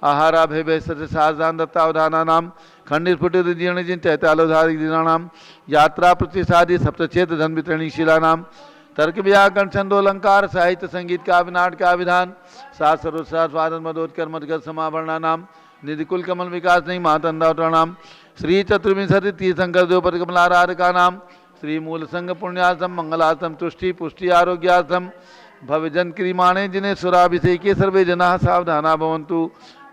आहाराभय सत्य सारदान दत्तावधानानां खंडिस्फुटित जीर्णजिन चैतालोधारी दीनानां यात्रा प्रतिसादी सप्तचेत धन वितरणी शिलानां तर्क व्याकरण छंदो अलंकार साहित्य संगीत काव्य नाटक का विधान सात सर्वसार स्वादन मदोत्कर मदगत समावरणा नाम निधिकुल कमल विकास नहीं महातंदावता नाम श्री चतुर्विंशति तीर्थंकर देवपद कमलाराधका नाम श्री मूल संघ पुण्यार्थम मंगलार्थम तुष्टि पुष्टि आरोग्यार्थम भवजन क्रियमाणे जिन्हें सुराभिषेके सर्वे जना सावधाना भवन्तु।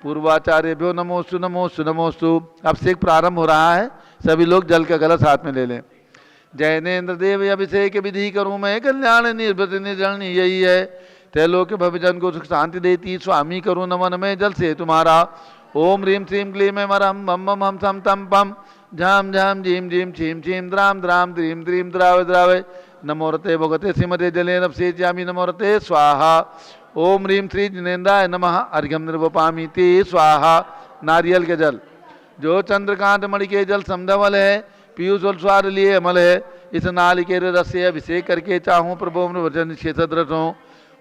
पूर्वाचार्यभ्यो नमोस्तु नमोस्तु नमोस्तु। अब से प्रारंभ हो रहा है, सभी लोग जल का कलश हाथ में ले लें। जैनेन्द्र देव अभिषेक विधि करूँ मैं कल्याण निर्भृत निर्जन यही है, त्रैलोक भवजन को सुख शांति देती स्वामी करूँ नमन में जल से तुम्हारा। ओम ह्रीम श्रीम क्लीम मरम बम बम हम सम तम पम झाम झाम झीम झीम छीम छीम द्राम द्राम द्रीम द्रीम द्राव द्रावे नमोरते भगवते श्रीमते जले नपसे जामी नमोरते स्वाहा। ओम ह्रीम श्री जिनेन्द्राय नमः अर्घ्यम निर्वपामी ते स्वाहा। नारियल के जल जो चंद्रकांत मणि के जल समधवल है, पीयूष और स्वाद लिए अमल है, इस नालिकेर रस से अभिषेक करके चाहूँ प्रभु वचन क्षेत्र रसों।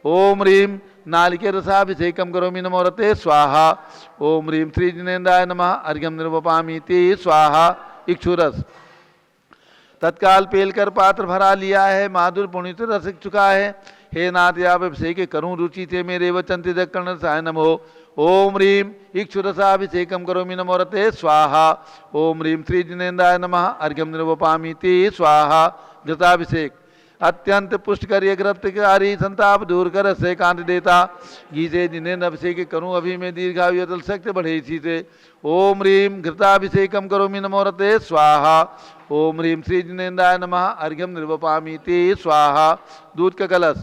ओम ह्रीम नालिके रसाभिषेकम करोमि नमोरते स्वाहा। ओम ह्रीम श्री जिनेन्द्राय नमः अर्घ्यम निर्वपामी ते स्वाहा। इक्षुरस तत्काल पेल कर पात्र भरा लिया है, माधुर पुण्य रस चुका है। हे नाथ आप अभिषेक करूँ रुचि थे मेरे वचन तिदक्कर्ण रसाय नमो। ओम ह्रीम इक्षुरसाभिषेकम करोमि नमोरते स्वाहा। ओम ह्रीम श्री जिनेन्द्राय नमः अर्घ्यम निर्वपामी ते स्वाहा। घृताभिषेक अत्यंत पुष्ट कर ग्रप्तकारी संताप दूर कर से कांत देता घी से जिनेन्द्र अभिषेक करूँ अभी में दीर्घायु अतल शक्ति बढ़े इसी से। ओम ह्रीम घृताभिषेकम करोमि नमोरते स्वाहा। ओम ह्रीम श्री जिनेन्द्राय नमः अर्घ्यम निर्वपामी ते स्वाहा। दूध का कलश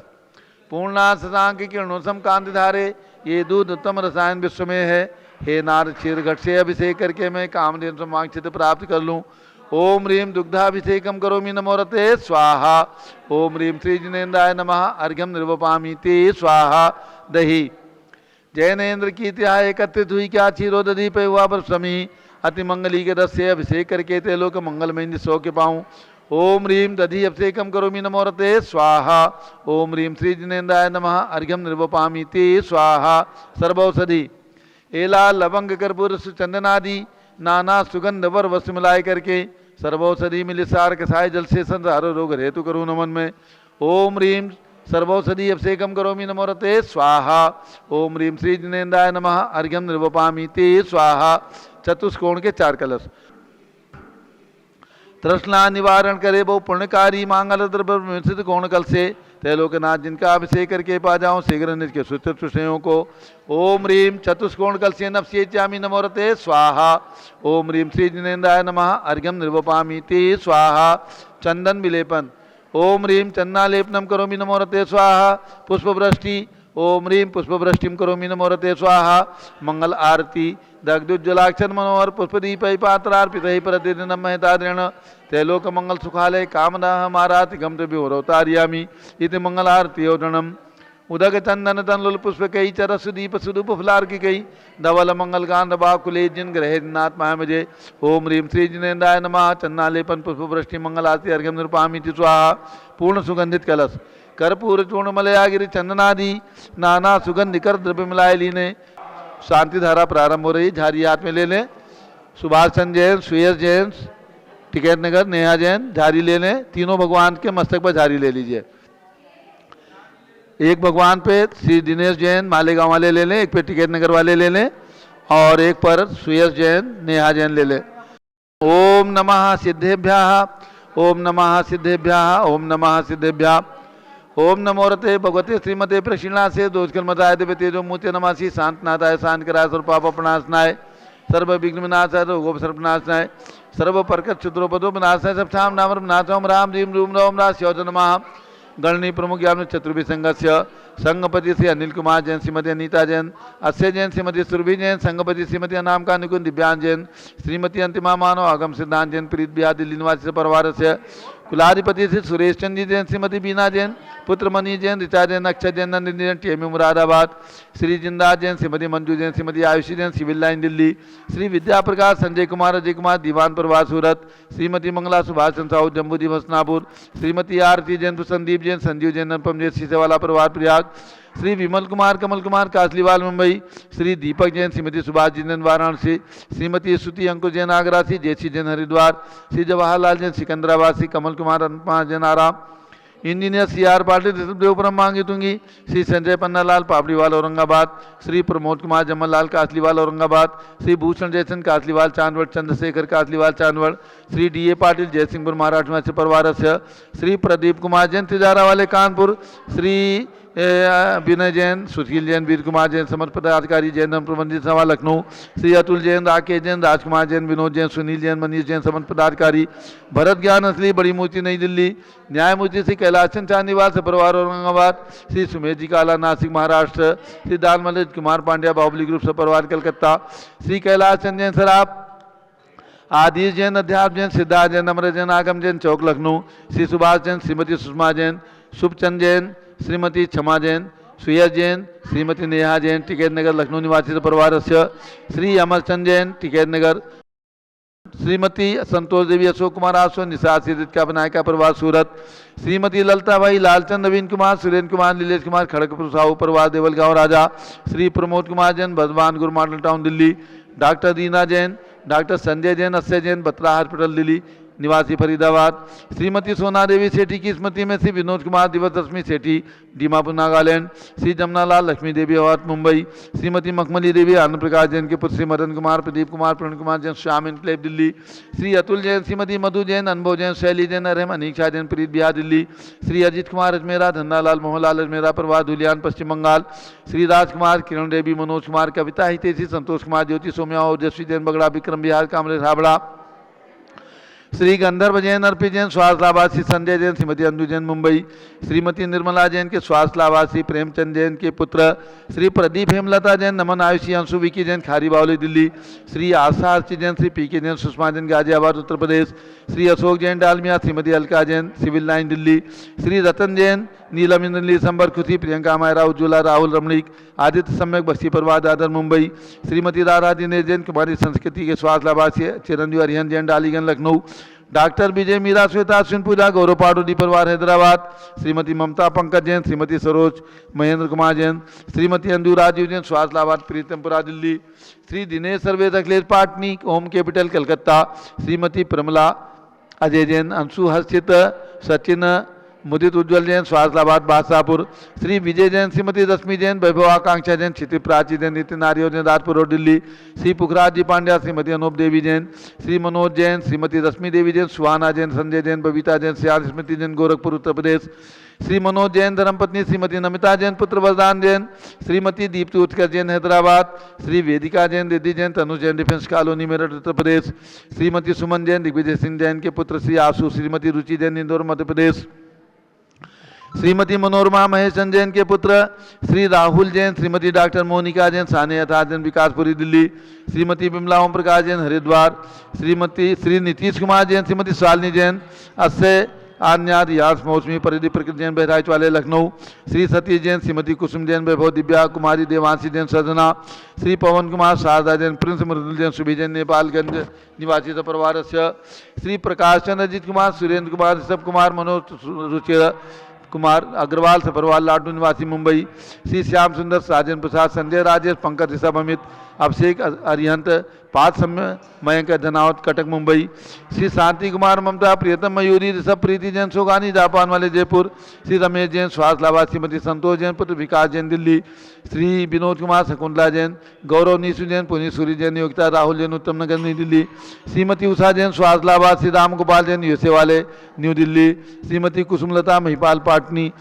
पूर्णा शशांक किरणों सम कांति धारे, ये दूध उत्तम रसायन विश्व में है। हे नारद क्षीर घट से अभिषेक करके मैं कामधेनु समांक्षित प्राप्त कर लूँ। ओम ह्रीम दुग्धाभिषेकम करोमि नमोरते स्वाहा। ओम ह्रीम श्री जिनेन्द्राय नमः अर्घ्यम निर्वपामी ते स्वाहा। दही जैनेन्द्र की त्याह एकत्रित हुई क्या क्षीरो दधी पे हुआ पर समी अति मंगली के रस से अभिषेक करके तेलोक मंगलमय सौ के पाऊँ। ओम ह्रीम दधि अभिषेकम करोमि नमोरते स्वाहा। ओम ह्रीम श्री जिनेन्द्राय नमः अर्घ्यम निर्वपामी ते स्वाहा। सर्वौषधि एला लवंग कर्पूर चंदनादि नाना सुगंध वर वस्तु मिलाए करके सर्वौषधि मिले सार कसाय जल से संसार रोग हेतु करूँ नमन में। ओम ह्रीम सर्वौषधि अभिषेकम करोमि नमोरते स्वाहा। ओम ह्रीम श्री जिनेन्द्राय नमः अर्घ्यम निर्वपामी ते स्वाहा। चतुष्कोण के चार कलश तृष्णा निवारण करे वो पुण्यकारी मांगल द्रव्य कोण कल से त्रैलोकनाथ जिनका अभिषेक करके पा जाऊँ शीघ्र निज के सुचित सुषयों को। ओम ह्रीम चतुष्कोण कल से नपस्येचामी नमोरते स्वाहा। ओम ह्रीम श्री जिनेन्द्राय नमः अर्घ्यम निर्वपामी ते स्वाहा। चंदन विलेपन ओम ह्रीम चन्नालेपनम करोमि नमोरते स्वाहा। पुष्पवृष्टि ओम ह्रीम पुष्पवृष्टिम करोमि नमोरते स्वाहा। मंगल आरती दग्धुज्जलाक्षर मनोहर पुष्पदीप पात्रार्पित प्रतिदिन महताद्रेण त्रैलोक मंगल सुखालय कामना हमाराति गमतव्योतारियामी इति मंगल आरती ओदनम। उदक चंदन तनलुल पुष्प कई चरस दीप सुदूप फुलार की कई धवल मंगल कांड बाकुले जिन ग्रह नाथ मामजे। ओम ह्रीम श्री जिनेन्द्राय नमः चन्नालेपन पुष्पवृष्टि मंगल आरती अर्घ्यम निर्वपामी स्वाहा। पूर्ण सुगंधित कलश कर्पूर चूर्ण मलयागिरी चंदनादि नाना सुगंधिकर द्रव्य मिलाए लीने। शांति धारा प्रारंभ हो रही, झारी हाथ में ले लें। सुभाष चंद्र जैन, सुयस जैन, टिकैत नगर, नेहा जैन झारी ले लें। तीनों भगवान के मस्तक पर झारी ले लीजिए। एक भगवान पे श्री दिनेश जैन मालेगांव वाले ले लें, एक पे टिकैत नगर वाले ले लें और एक पर सुयस जैन नेहा जैन ले लें। ओम नमः सिद्धेभ्यः ओम नमः सिद्धेभ्यः ओम नमः सिद्धेभ्यः। ओम नमोरते भगवते श्रीमते प्रक्षिणा से दोषकर्मताय दिव्य तेजो मूर्ति नमासी शांतनाथाय शांत कराय सर्व पाप प्रणाशनाय सर्व विघ्न विनाशाय रोगोप सर्वनाशनाय सर्व परकट क्षुद्रोपदो विनाशाय सब शाम नाम नाथोम राम रीम रूम रोम राज श्योज नमः। गणनी प्रमुख ज्ञान चतुर्भि संघस्य संघपति श्री अनिल कुमार जैन, श्रीमती अनीता जैन, अस्य जैन, श्रीमती सुरभि जैन, संघपति श्रीमती अनाम का निकुंज दिव्यांग जैन, श्रीमती अंतिमा मानव आगम सिद्धांत जैन, प्रीत बिहार दिल्ली निवासी परिवार से कुलाधिपति श्री सुरेश चंद्र जैन, श्रीमती बीना जैन, पुत्र मनी जैन, ऋचा जैन, अक्षय जैन, नंदिनी जैन, टीएमयू मुरादाबाद, श्री जिंदा जैन, श्रीमती मंजू जैन, श्रीमती आयुषी जैन, सिविल लाइन दिल्ली, श्री विद्या प्रकाश संजय कुमार अजय कुमार दीवान प्रवास सूरत, श्रीमती मंगला सुभाष चंद्र साहू जम्मू दिवस नापुर, श्रीमती आरती जैन, संदीप जैन, संजीव जैन, अनुपम जैन, सीसेवाला प्रवास प्रयाग, श्री विमल कुमार कमल कुमार कासलीवाल मुंबई, श्री दीपक जैन श्रीमती सुभाष जैन वाराणसी, श्रीमती श्रुति अंकुश जैन आगरा से, जयसी जैन हरिद्वार, श्री जवाहरलाल जैन सिकंदराबाद से, कमल कुमार अनुपमा जैन आराम, इंजीनियर सी.आर. पाटिल देवपुरम मांगी तुंगी, श्री संजय पन्नालाल पापड़ीवाल औरंगाबाद, श्री प्रमोद कुमार जमललाल कासलीवाल औरंगाबाद, श्री भूषण जयसन कासलीवाल चांदवड़, चंद्रशेखर कासलीवाल चांदवड़, श्री डी.ए. पाटिल जयसिंहपुर महाराष्ट्र से परिवारस्य, श्री प्रदीप कुमार जैन तिजारा वाले कानपुर, श्री विनय जैन, सुशील जैन, वीर कुमार जैन समर्थ पदाधिकारी जैन धर्म प्रबंधित सभा लखनऊ, श्री अतुल जैन, राकेश जैन, राजकुमार जैन, विनोद जैन, सुनील जैन, मनीष जैन समर्थ पदाधिकारी, भरत ज्ञान असली बड़ी मूर्ति नई दिल्ली, न्यायमूर्ति श्री कैलाशचंद चांदीवाल से परिवार औरंगाबाद, श्री सुमेश जी काला नासिक महाराष्ट्र, श्री दालमल कुमार पांड्या बाहुबली ग्रुप से परिवार कलकत्ता, श्री कैलाशचंद जैन सराफ, आदिश जैन, अध्यात्म जैन, सिद्धार्थ जैन, अमर जैन, आगम जैन चौक लखनऊ, श्री सुभाष जैन, श्रीमती सुषमा जैन, शुभचंद जैन, श्रीमती क्षमा जैन, सुयश जैन, श्रीमती नेहा जैन, टिकैत नगर लखनऊ निवासी परिवार, श्री अमरचंद जैन, टिकैत नगर, श्रीमती संतोष देवी, अशोक कुमार आसो, निषाद सिद्धित का बनायका परिवार सूरत, श्रीमती ललताबाई, लालचंद नवीन कुमार, सुरेंद्र कुमार, नीलेश कुमार, खड़गपुर साहू परिवार देवलगांव राजा, श्री प्रमोद कुमार जैन, बर्धमान गुरु मॉडल टाउन दिल्ली, डॉक्टर दीना जैन, डॉक्टर संजय जैन, अक्षय जैन, बत्रा हॉस्पिटल दिल्ली निवासी फरीदाबाद, श्रीमती सोना देवी सेठी की स्मृति में श्री विनोद कुमार दिवस रश्मि सेठी दीमापुर नागालैंड, श्री जमनालाल लक्ष्मी देवी अवात मुंबई, श्रीमती मखमली देवी आनंद प्रकाश जैन के पुत्र श्री मदन कुमार, प्रदीप कुमार, प्रणव कुमार जैन, श्याम इनक्लेव दिल्ली, श्री अतुल जैन, श्रीमती मधु जैन, अनुभव जैन, शैली जैन, अरहम अनीक्षा जैन, प्रीत बिहार दिल्ली, श्री अजीत कुमार अजमेरा, धन्नालाल मोहनलाल अजमेरा परिवार धुलियान पश्चिम बंगाल, श्री राजकुमार, किरण देवी, मनोज कुमार, कविता हितेशी, संतोष कुमार, ज्योति सोम्या, ओजस्वी जैन बगड़ा, विक्रम बिहार, कामरेश हावड़ा, श्री गंधर्व जैन, अर्पित जैन, स्वास्थ्य लाभार्थी संजय जैन, श्रीमती अंजू जैन मुंबई, श्रीमती निर्मला जैन के स्वास्थ्य लाभार्थी प्रेमचंद जैन के पुत्र, श्री प्रदीप हेमलता जैन, नमन आयुषी अंशु विकी जैन खारी बावली दिल्ली, श्री आशा अर्ची जैन, श्री पी के जैन, सुषमा जैन गाजियाबाद उत्तर प्रदेश, श्री अशोक जैन डालमिया, श्रीमती अलका जैन सिविल लाइन दिल्ली, श्री रतन जैन, नीलम इंद्रली संबर खुशी, प्रियंका मायरा, उज्ज्वला राहुल रमणीक, आदित्य सम्यक बस्ती परिवार दादर मुंबई, श्रीमती राधा दिनेश जैन कुमारी संस्कृति के स्वास्थ्य लाभार्थी चिरंजीव अरिहन जैन डालीगंज लखनऊ, डॉक्टर विजय मीरा श्वेता अश्विन पूजा गौरव पाडोदी परिवार हैदराबाद, श्रीमती ममता पंकज जैन, श्रीमती सरोज महेंद्र कुमार जैन, श्रीमती अंजू राजीव जैन स्वास्थ्य लाभार्थी प्रीतमपुरा दिल्ली, श्री दिनेश सर्वेद अखिलेश पाटनी होम कैपिटल कलकत्ता, श्रीमती प्रमला अजय जैन, अंशु हर्षित सचिन मुदित उज्ज्वल जैन स्वास्थ्य लाभार्थ बादशाहपुर, श्री विजय जैन, श्रीमती रश्मि जैन, वैभव आकांक्षा जैन, क्षिति प्राची जैन, नितिन आर्य जैन राजपुर रोड दिल्ली, श्री पुखराज जी पांड्या, श्रीमती अनूप देवी जैन, श्री मनोज जैन, श्रीमती रश्मि देवी जैन, सुहाना जैन, संजय जैन, बबीता जैन, श्याल स्मृति जैन गोरखपुर उत्तर प्रदेश, श्री मनोज जैन धर्मपत्नी श्रीमती नमिता जैन, पुत्र वरदान जैन, श्रीमती दीप्ति उत्कर्ष जैन हैदराबाद, श्री वेदिका जैन, रिद्धि जैन, तनु जैन डिफेंस कॉलोनी मेरठ उत्तर प्रदेश, श्रीमती सुमन जैन, दिग्विजय सिंह जैन के पुत्र श्री आशु, श्रीमती रुचि जैन इंदौर मध्य प्रदेश, श्रीमती मनोरमा महेश जैन के पुत्र श्री राहुल जैन, श्रीमती डॉक्टर मोनिका जैन, सानिया था जैन विकासपुरी दिल्ली, श्रीमती बिमला ओम प्रकाश जैन हरिद्वार, श्री नीतीश कुमार जैन, श्रीमती शालिनी जैन, अक्षय आन्याद यास मौसमी परिधि प्रकृति जैन बहराइच वाले लखनऊ, श्री सतीश जैन, श्रीमती कुसुम जैन, वैभव दिव्या कुमारी, देवांशी जैन सजना, श्री पवन कुमार, शारदा जैन, प्रिंस मृदुल जैन, सुभी जैन नेपालगंज निवासी परिवार, श्री प्रकाश चंद्र अजीत कुमार, सुरेंद्र कुमार, ऋषभ कुमार, मनोज रुचिर कुमार अग्रवाल सफरवाल लाडू निवासी मुंबई, श्री श्याम सुंदर, साजन प्रसाद, संजय राजेश, पंकज ऋषभ अमित, अभिषेक अरिहंत, पाद सम्य मयंक धनावत कटक मुंबई, श्री शांति कुमार ममता, प्रियतम मयूरी, ऋषभ प्रीति जैन सोगानी जापान वाले जयपुर, श्री रमेश जैन स्वास्थ्य लाभार्थी, श्रीमती संतोष जैन, पुत्र विकास जैन दिल्ली, श्री विनोद कुमार, शकुंतला जैन, गौरव नीसू जैन, पुनीत सूरी जैन, योगिता राहुल जैन, उत्तम नगर नई दिल्ली, श्रीमती उषा जैन स्वास्थ्य लाभार्थी, श्री राम गोपाल जैन यूएसए वाले न्यू दिल्ली, श्रीमती कुसुमलता महिपाल पाटनी,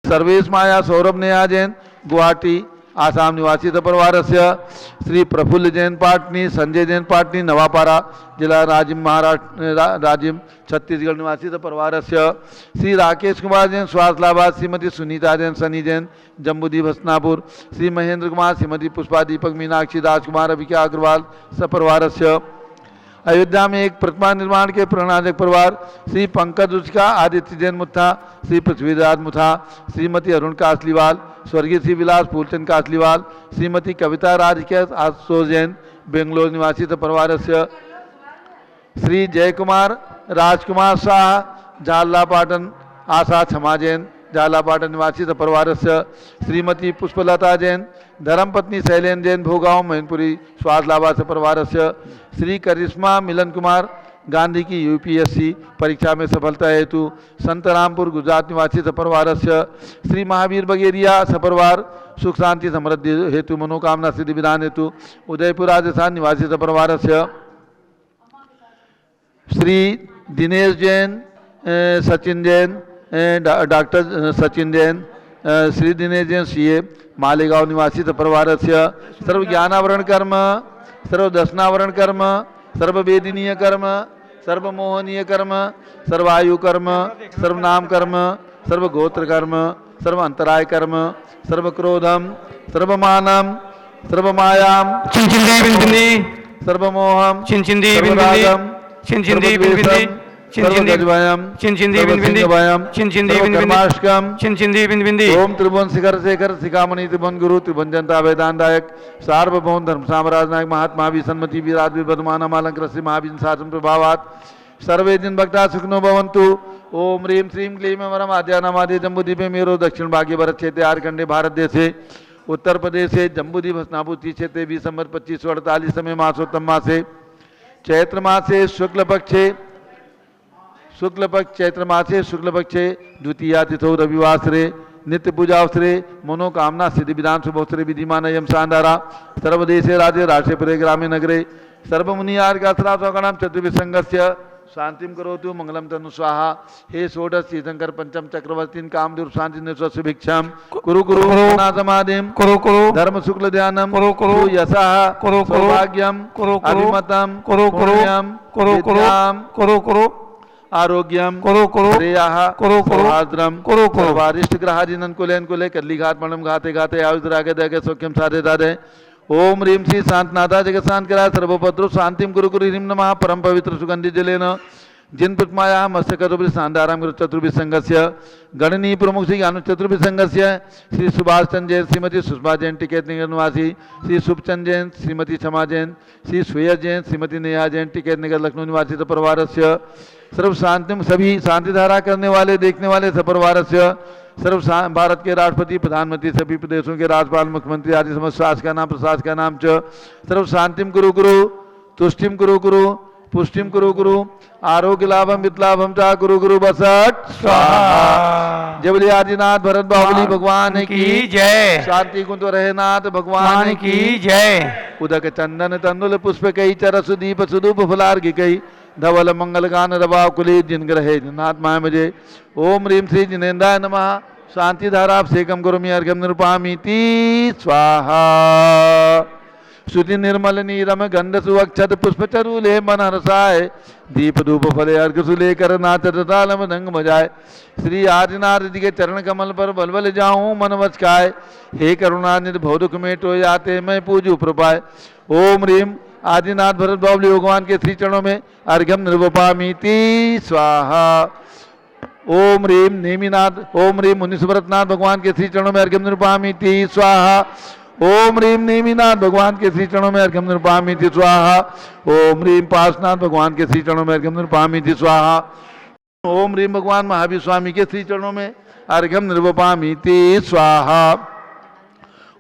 सर्वेश माया सौरभ नेहा जैन गुवाहाटी आसाम निवासी परिवार, श्री प्रफुल्ल जैन पाटनी, संजय जैन पाटनी नवापारा जिला राजिम महाराष्ट्र राजिम छत्तीसगढ़ निवासी परिवार, श्री राकेश कुमार जैन स्वास्थ्य लाभार्थी, श्रीमती सुनीता जैन, सनी जैन जम्बूदीप हसनापुर, श्री महेंद्र कुमार, श्रीमती पुष्पा दीपक मीनाक्षी, राजकुमार अभिका अग्रवाल सपरिवार, अयोध्या में एक प्रतिमा निर्माण के प्रेरणादायक परिवार, श्री पंकज रुचिका, आदित्य जैन मुथा, श्री पृथ्वीराज मुथा, श्रीमती अरुण कासलीवाल, स्वर्गीय श्री विलास फूलचंद कासलीवाल, श्रीमती कविता राजकेश आशुतोष जैन बेंगलोर निवासी परिवार, श्री जय कुमार, राजकुमार शाह, झाला पाटन, आशा क्षमा जैन झालापाटन निवासी सपरिवारस्य श्रीमती पुष्पलता जैन, धर्मपत्नी शैलेन जैन भोगांव मैनपुरी स्वादलाभा सपरिवारस्य श्री करिश्मा मिलन कुमार गांधी की यूपीएससी परीक्षा में सफलता हेतु संतरामपुर गुजरात निवासी सपरिवारस्य श्री महावीर बगेरिया सपरिवार सुख शांति समृद्धि हेतु मनोकामना सिद्धि विधान हेतु उदयपुर राजस्थान निवासी सपरिवारस्य श्री दिनेश जैन, सचिन जैन, डॉक्टर सचिन जैन, श्री दिनेश जैन सीए मालेगांव निवासी सपरिवारस्य सर्व ज्ञानावरण कर्म, सर्व दर्शनावरण कर्म, सर्ववेदनीय कर्म, सर्वमोहनीय कर्म, सर्वायु कर्म, सर्वनाम कर्म, सर्वगोत्र कर्म, सर्व अंतराय कर्म, सर्वक्रोधम, सर्वमानम, सर्वमायाम, सर्वमोहम, सर्वरागम, सर्वगजवयम, सर्वकर्माष्टकम, ओम त्रिभुवन शिखर शेखर शिखामणि त्रिभुवन गुरु त्रिभुवन जनता वेदांतायक सार्वभौम धर्म साम्राज्य नायक महात्मा भी सन्मति विराट विवर्धमान अलंकृत श्री महावीर शासन प्रभावात सर्वे दिन भक्ता सुखनो भवन्तु। ओम ह्रीं श्रीं क्लीं वरम आद्यानामादि जम्बूद्वीपे मेरो दक्षिण भाग्य भरत क्षेत्रे आर्कंडे भारत देशे उत्तर प्रदेशे जम्बूद्वीप हस्नापुर क्षेत्रे 20 संवत 2548 समय मासोत्तम मासे चैत्र मासे शुक्ल पक्ष चैत्र मासे शुक्ल पक्षे द्वितीया तिथौ रविवासरे नित्य पूजा अवसरे मनोकामना सिद्धि विधान शुभोत्सरे विधिमान यम शानदारा सर्वदेशे राज्य राष्ट्रपुरे ग्रामे नगरे सर्वमुनि आर्गासनाम चतुर्विसंगस्य शांतिम करोतु मंगलम तनु स्वाहा। हे षोडश तीर्थंकर पंचम चक्रवर्तीन कामदेव शांति निश्वस्य भिक्षाम कुरु कुरु समाधिम कुरु कुरु धर्म शुक्ल ध्यानम कुरु कुरु यशः कुरु सौभाग्यम कुरु अभिमतम कुरु पुण्यम कुरु कुरु कुरु आरोग्यम कुरु कुरु श्रेयः कुरु कुरु सौहार्द्रम कुरु कुरु वारिष्ठ ग्रहादिनन कुलेन कुले कल्ली घात मणम घाते घाते आयुष रागे दगे सौख्यम साधे दादे। ओम ह्रीं श्री शांतनाथा जगत शांत करा सर्वभद्रो शांतिम गुरु गुरु ह्रीं नमः परम पवित्र सुगंधि जलेन जिन प्रतिमाया मत्स्यकरुभि शांताराम गुरु चतुर्भि संघस्य गणनीय प्रमुख श्री अनु चतुर्भि संघस्य श्री सुभाष चंद जैन श्रीमती सुषमा जैन टिकेत निगर निवासी श्री शुभचंद जैन श्रीमती क्षमा जैन श्री सुया जैन श्रीमती नेहा जैन टिकेत निगर लखनऊ निवासी सपरिवारस्य सर्व शांतिम सभी शांति धारा करने वाले देखने वाले सपरिवारस्य सर्व भारत के राष्ट्रपति प्रधानमंत्री सभी प्रदेशों के राज्यपाल मुख्यमंत्री आदि समस्त शासक का नाम प्रशासक का नाम च सर्व शांतिम कुरु कुरु तुष्टिम कुरु कुरु पुष्टिम कुरु कुरु आरोग्य लाभम वितलाभम चा कुरु कुरु बसट स्वाहा। जय बोले आदिनाथ भरत बाहुबली भगवान की जय। शांति कुंज रहनाथ भगवान की जय। उदक चंदन तंदुल पुष्प कई चरस दीप सुदूप फुलार्घि कई धवल मंगल गान रवा कुली जिन ग्रहे जिनाथ माय मजे। ओम ह्रीं श्री जिनेन्द्राय नमः शांति धारा सेकम गुरुमि अर्घ्यम निरुपामीति स्वाहा। श्रुति निर्मल नीरम गंध सुवक्षत पुष्प चरूले मन हरसाय दीप धूप फले अर्घ सुलेकर नाचत तालम रंग बजाए। श्री आदिनाथ जी के चरण कमल पर बलबल जाऊं मन वचकाय हे करुणा निर्भव दुख मेटो याते मैं पूजू प्रपाय। ओम ह्रीं आदिनाथ भरत बाहुबली भगवान के श्री चरणों में अर्घ्यम निर्वपामीति स्वाहा। ओम ह्रीं नेमिनाथ ओम ह्रीं मुनिसुव्रतनाथ भगवान के श्री चरणों में अर्घ्यम निर्वपामीति स्वाहा। ओम ह्रीं नेमिनाथ भगवान के श्री चरणों में अर्घ्यम निर्वपामीति स्वाहा। ओम ह्रीं पार्श्वनाथ भगवान के श्री चरणों में अर्घ्यम निर्वपामीति स्वाहा। ओम ह्रीं भगवान महावीर स्वामी के श्री चरणों में अर्घ्यम निर्वपामीति स्वाहा।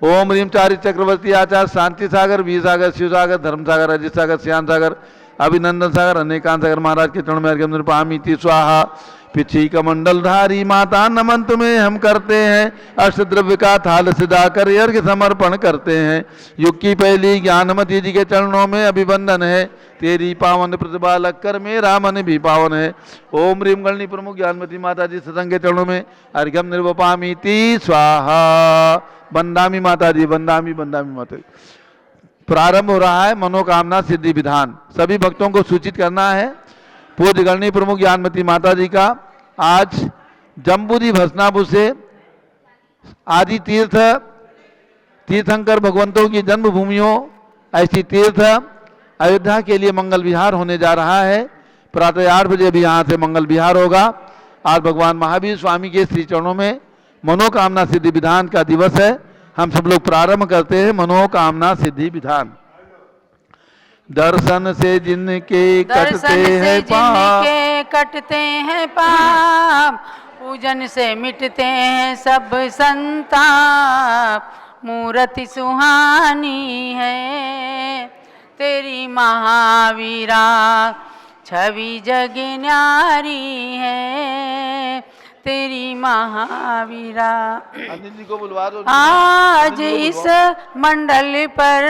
ओम ह्रीं चारि चक्रवर्ती आचार्य शांति सागर वीर सागर शिव सागर धर्म सागर अजित सागर श्याम सागर अभिनंदन सागर अनेकांत सागर महाराज के चरण में अर्घ्यम निर्वपामीति स्वाहा। पिछी कमंडलधारी माता नमन तुम्हें हम करते हैं अष्टद्रव्य का थाल सजाकर अर्घ्य समर्पण करते हैं। युग की पहली ज्ञानमती जी के चरणों में अभिवंदन है तेरी पावन प्रतिभा लगकर मेरा मन भी पावन है। ओम ह्रीं गणनी प्रमुख ज्ञानमती माता जी सत्संग के चरणों में अर्घ्यम निर्वपामीति स्वाहा। बंदामी माता जी बंदामी माता जी। प्रारंभ हो रहा है मनोकामना सिद्धि विधान। सभी भक्तों को सूचित करना है पूज्य गणनी प्रमुख ज्ञानमती माता जी का आज जम्बूद्वीप हस्नापुर से आदि तीर्थंकर भगवंतों की जन्मभूमियों ऐसी तीर्थ अयोध्या के लिए मंगल विहार होने जा रहा है। प्रातः 8 बजे भी यहाँ से मंगल विहार होगा। आज भगवान महावीर स्वामी के श्री चरणों में मनोकामना सिद्धि विधान का दिवस है। हम सब लोग प्रारंभ करते हैं मनोकामना सिद्धि विधान। दर्शन से जिनके कटते हैं पाप पूजन से मिटते हैं सब संताप, मूर्ति सुहानी है तेरी महावीरा, छवि जग न्यारी है तेरी महावीरा। अनिल जी को बुलवा दो। आज इस मंडल पर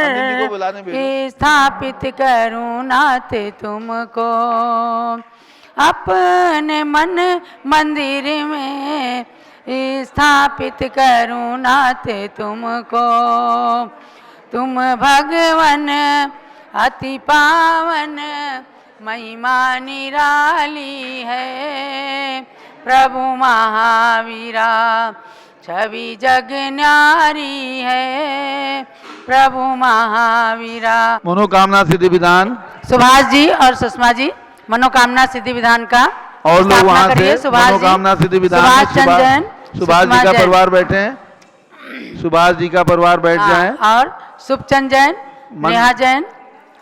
स्थापित करूं नाथ तुमको, अपने मन मंदिर में स्थापित करूं नाथ तुमको। तुम भगवन अति पावन, महिमा निराली है प्रभु महावीरा, छवि जग न्यारी है प्रभु महावीरा। मनोकामना सिद्धि विधान सुभाष जी और सुषमा जी मनोकामना सिद्धि विधान का और लोग वहां से सुभाष मनोकामना सिद्धि विधान सुभाष चंदन, सुभाष जी का परिवार बैठे हैं, सुभाष जी का परिवार बैठ जाए। और शुभचंद जैन, नेहा जैन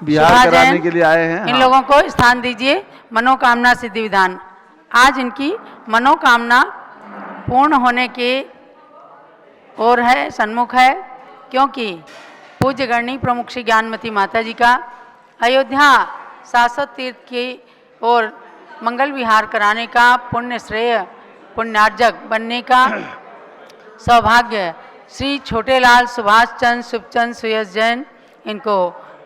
बिहार कराने के लिए आए हैं। इन लोगों को स्थान दीजिए। मनोकामना सिद्धि विधान, आज इनकी मनोकामना पूर्ण होने के ओर है, सन्मुख है, क्योंकि पूज्य गणनी प्रमुख श्री ज्ञानमती माता जी का अयोध्या शाश्वत तीर्थ की ओर मंगल विहार कराने का पुण्य श्रेय, पुण्यार्जक बनने का सौभाग्य श्री छोटेलाल सुभाष चंद्र शुभचंद सुयस जैन इनको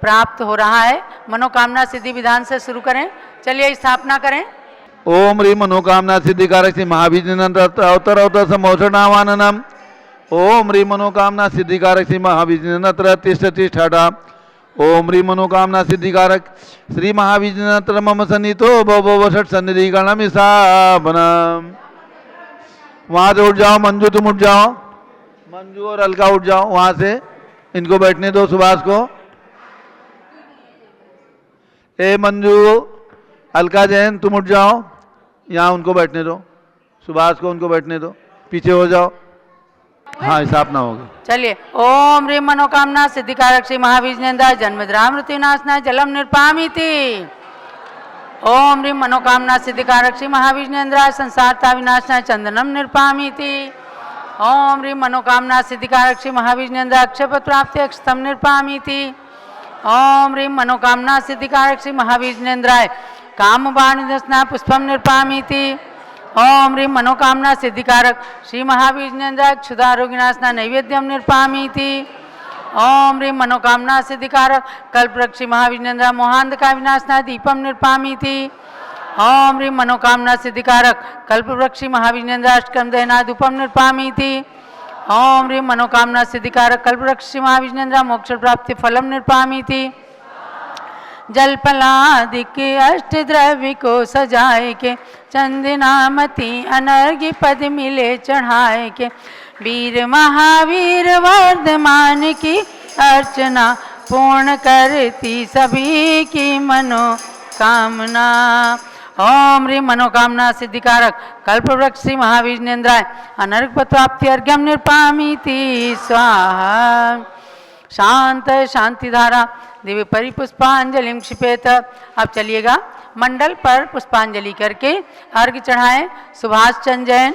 प्राप्त हो रहा है। मनोकामना सिद्धि विधान से शुरू करें, चलिए स्थापना करें। ओम ह्रीं मनोकामना सिद्धिकारक श्री महाविष्णु अवतर अवतर समोषणावाननम। ओम ह्रीं मनोकामना सिद्धिकारक श्री महाविष्णु तिष्ठ तिष्ठा। ओम ह्रीं मनोकामना सिद्धिकारक श्री महाविष्णु मम सन्नितो भव षट सन्निधि गणम स्थापनम। वहां से उठ जाओ, मंजू तुम उठ जाओ, मंजू और अलका उठ जाओ वहां से, इनको बैठने दो सुभाष को। ए मंजू, अलका जैन तुम उठ जाओ, यहाँ उनको बैठने दो, सुभाष को उनको बैठने दो, पीछे हो जाओ। हाँ, स्थापना होगी। चलिए। ओम ह्रीं मनोकामना सिद्धिकारक श्री महाविष्णु जन्मद्रा मृत्युनाशना जलम निर्पामीति। ओम ह्रीं मनोकामना सिद्धिकारक श्री महाविष्णु संसारता विनाशना चंदनम निर्पामीति। ओम ह्रीं मनोकामना सिद्धिकारक श्री महाविष्णु अक्षयपद प्राप्ति अक्षतम निर्पामीति। ओम ह्रीं मनोकामना सिद्धिकारक श्री महाविष्णुन्द्राय काम बाणुदस्ना पुष्पम निर्पामीति। ओम ह्रीं मनोकामना सिद्धिकारक श्री महाविष्णुन्द्राय क्षुधारोगिनाशना नैवेद्यम निर्पामीति। ओम ह्रीं मनोकामना सिद्धिकारक कल्पवृक्ष श्री महाविष्णुन्द्राय मोहांधका विनाशना दीपम निर्पामीति। ओम ह्रीं मनोकामना सिद्धिकारक कल्पवृक्ष श्री महाविष्णुन्द्राय अष्टकम दहना धूपम निर्पामीति। ओम ह्रीं मनोकामना सिद्धिकारक कल्पवृक्ष श्री महाविष्णुन्द्राय मोक्ष प्राप्ति फलम निर्पामीति। जलपलादिक अष्ट द्रव्य को सजाए के चंदनामती अनर्घ्य पद मिले चढ़ाए के वीर महावीर वर्धमान की अर्चना पूर्ण करती सभी की मनोकामना। ओम ह्रीं मनोकामना सिद्धिकारक कल्पवृक्ष श्री महाविष्णुन्द्राय अनर्घ्य पद प्राप्ति अर्घ्यम निर्पामीति स्वाहा। शांत शांतिधारा दिव्य परिपुष्पांजलि क्षिपेत। अब चलिएगा, मंडल पर पुष्पांजलि करके अर्घ्य चढ़ाएं। सुभाष चंद्र जैन,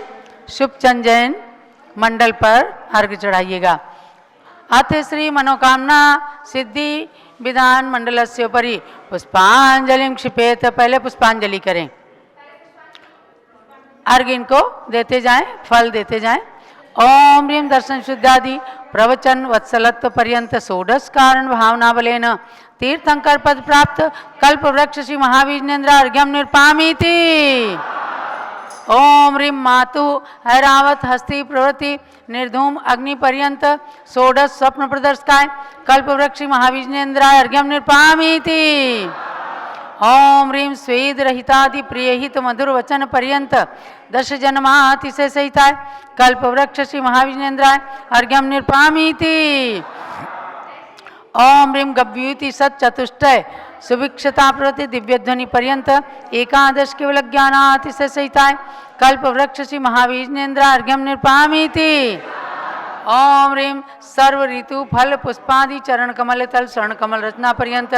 शुभचंद जैन मंडल पर अर्घ्य चढ़ाइएगा। अथ श्री मनोकामना सिद्धि विधान मंडलस्य उपरि पुष्पांजलि क्षिपेत। पहले पुष्पांजलि करें, अर्घ्य इनको देते जाएं, फल देते जाएं। ओम ह्रीं दर्शन शुद्धादि प्रवचन वत्सलत्व पर्यंत षोडश कारण भावना बलेन तीर्थंकर पद प्राप्त कल्प वृक्ष श्री महाविष्णुन्द्राय अर्घ्यम निर्पामीति। ओम ह्रीं मातु ऐरावत हस्ति प्रवृत्ति निर्धूम अग्नि पर्यंत षोडश स्वप्न प्रदर्शकाय कल्प वृक्ष श्री महाविष्णुन्द्राय अर्घ्यम निर्पामीति। ओम ह्रीं स्वेद रहितादि प्रियहित मधुर वचन पर्यंत दश जन्मातिशय सहिताय कल्प वृक्ष श्री महाविष्णुन्द्राय अर्घ्यम निर्पामीति। ओम ह्रीं गव्यूति सत चतुष्टय सुभिक्षता प्रति दिव्यध्वनि पर्यंत एकादश केवल ज्ञानातिशय सहिताय कल्प वृक्ष श्री महाविष्णुन्द्राय अर्घ्यम निर्पामीति। ओम ह्रीं सर्व ऋतु फल पुष्पादि चरण कमल तल शरण कमल रचना पर्यंत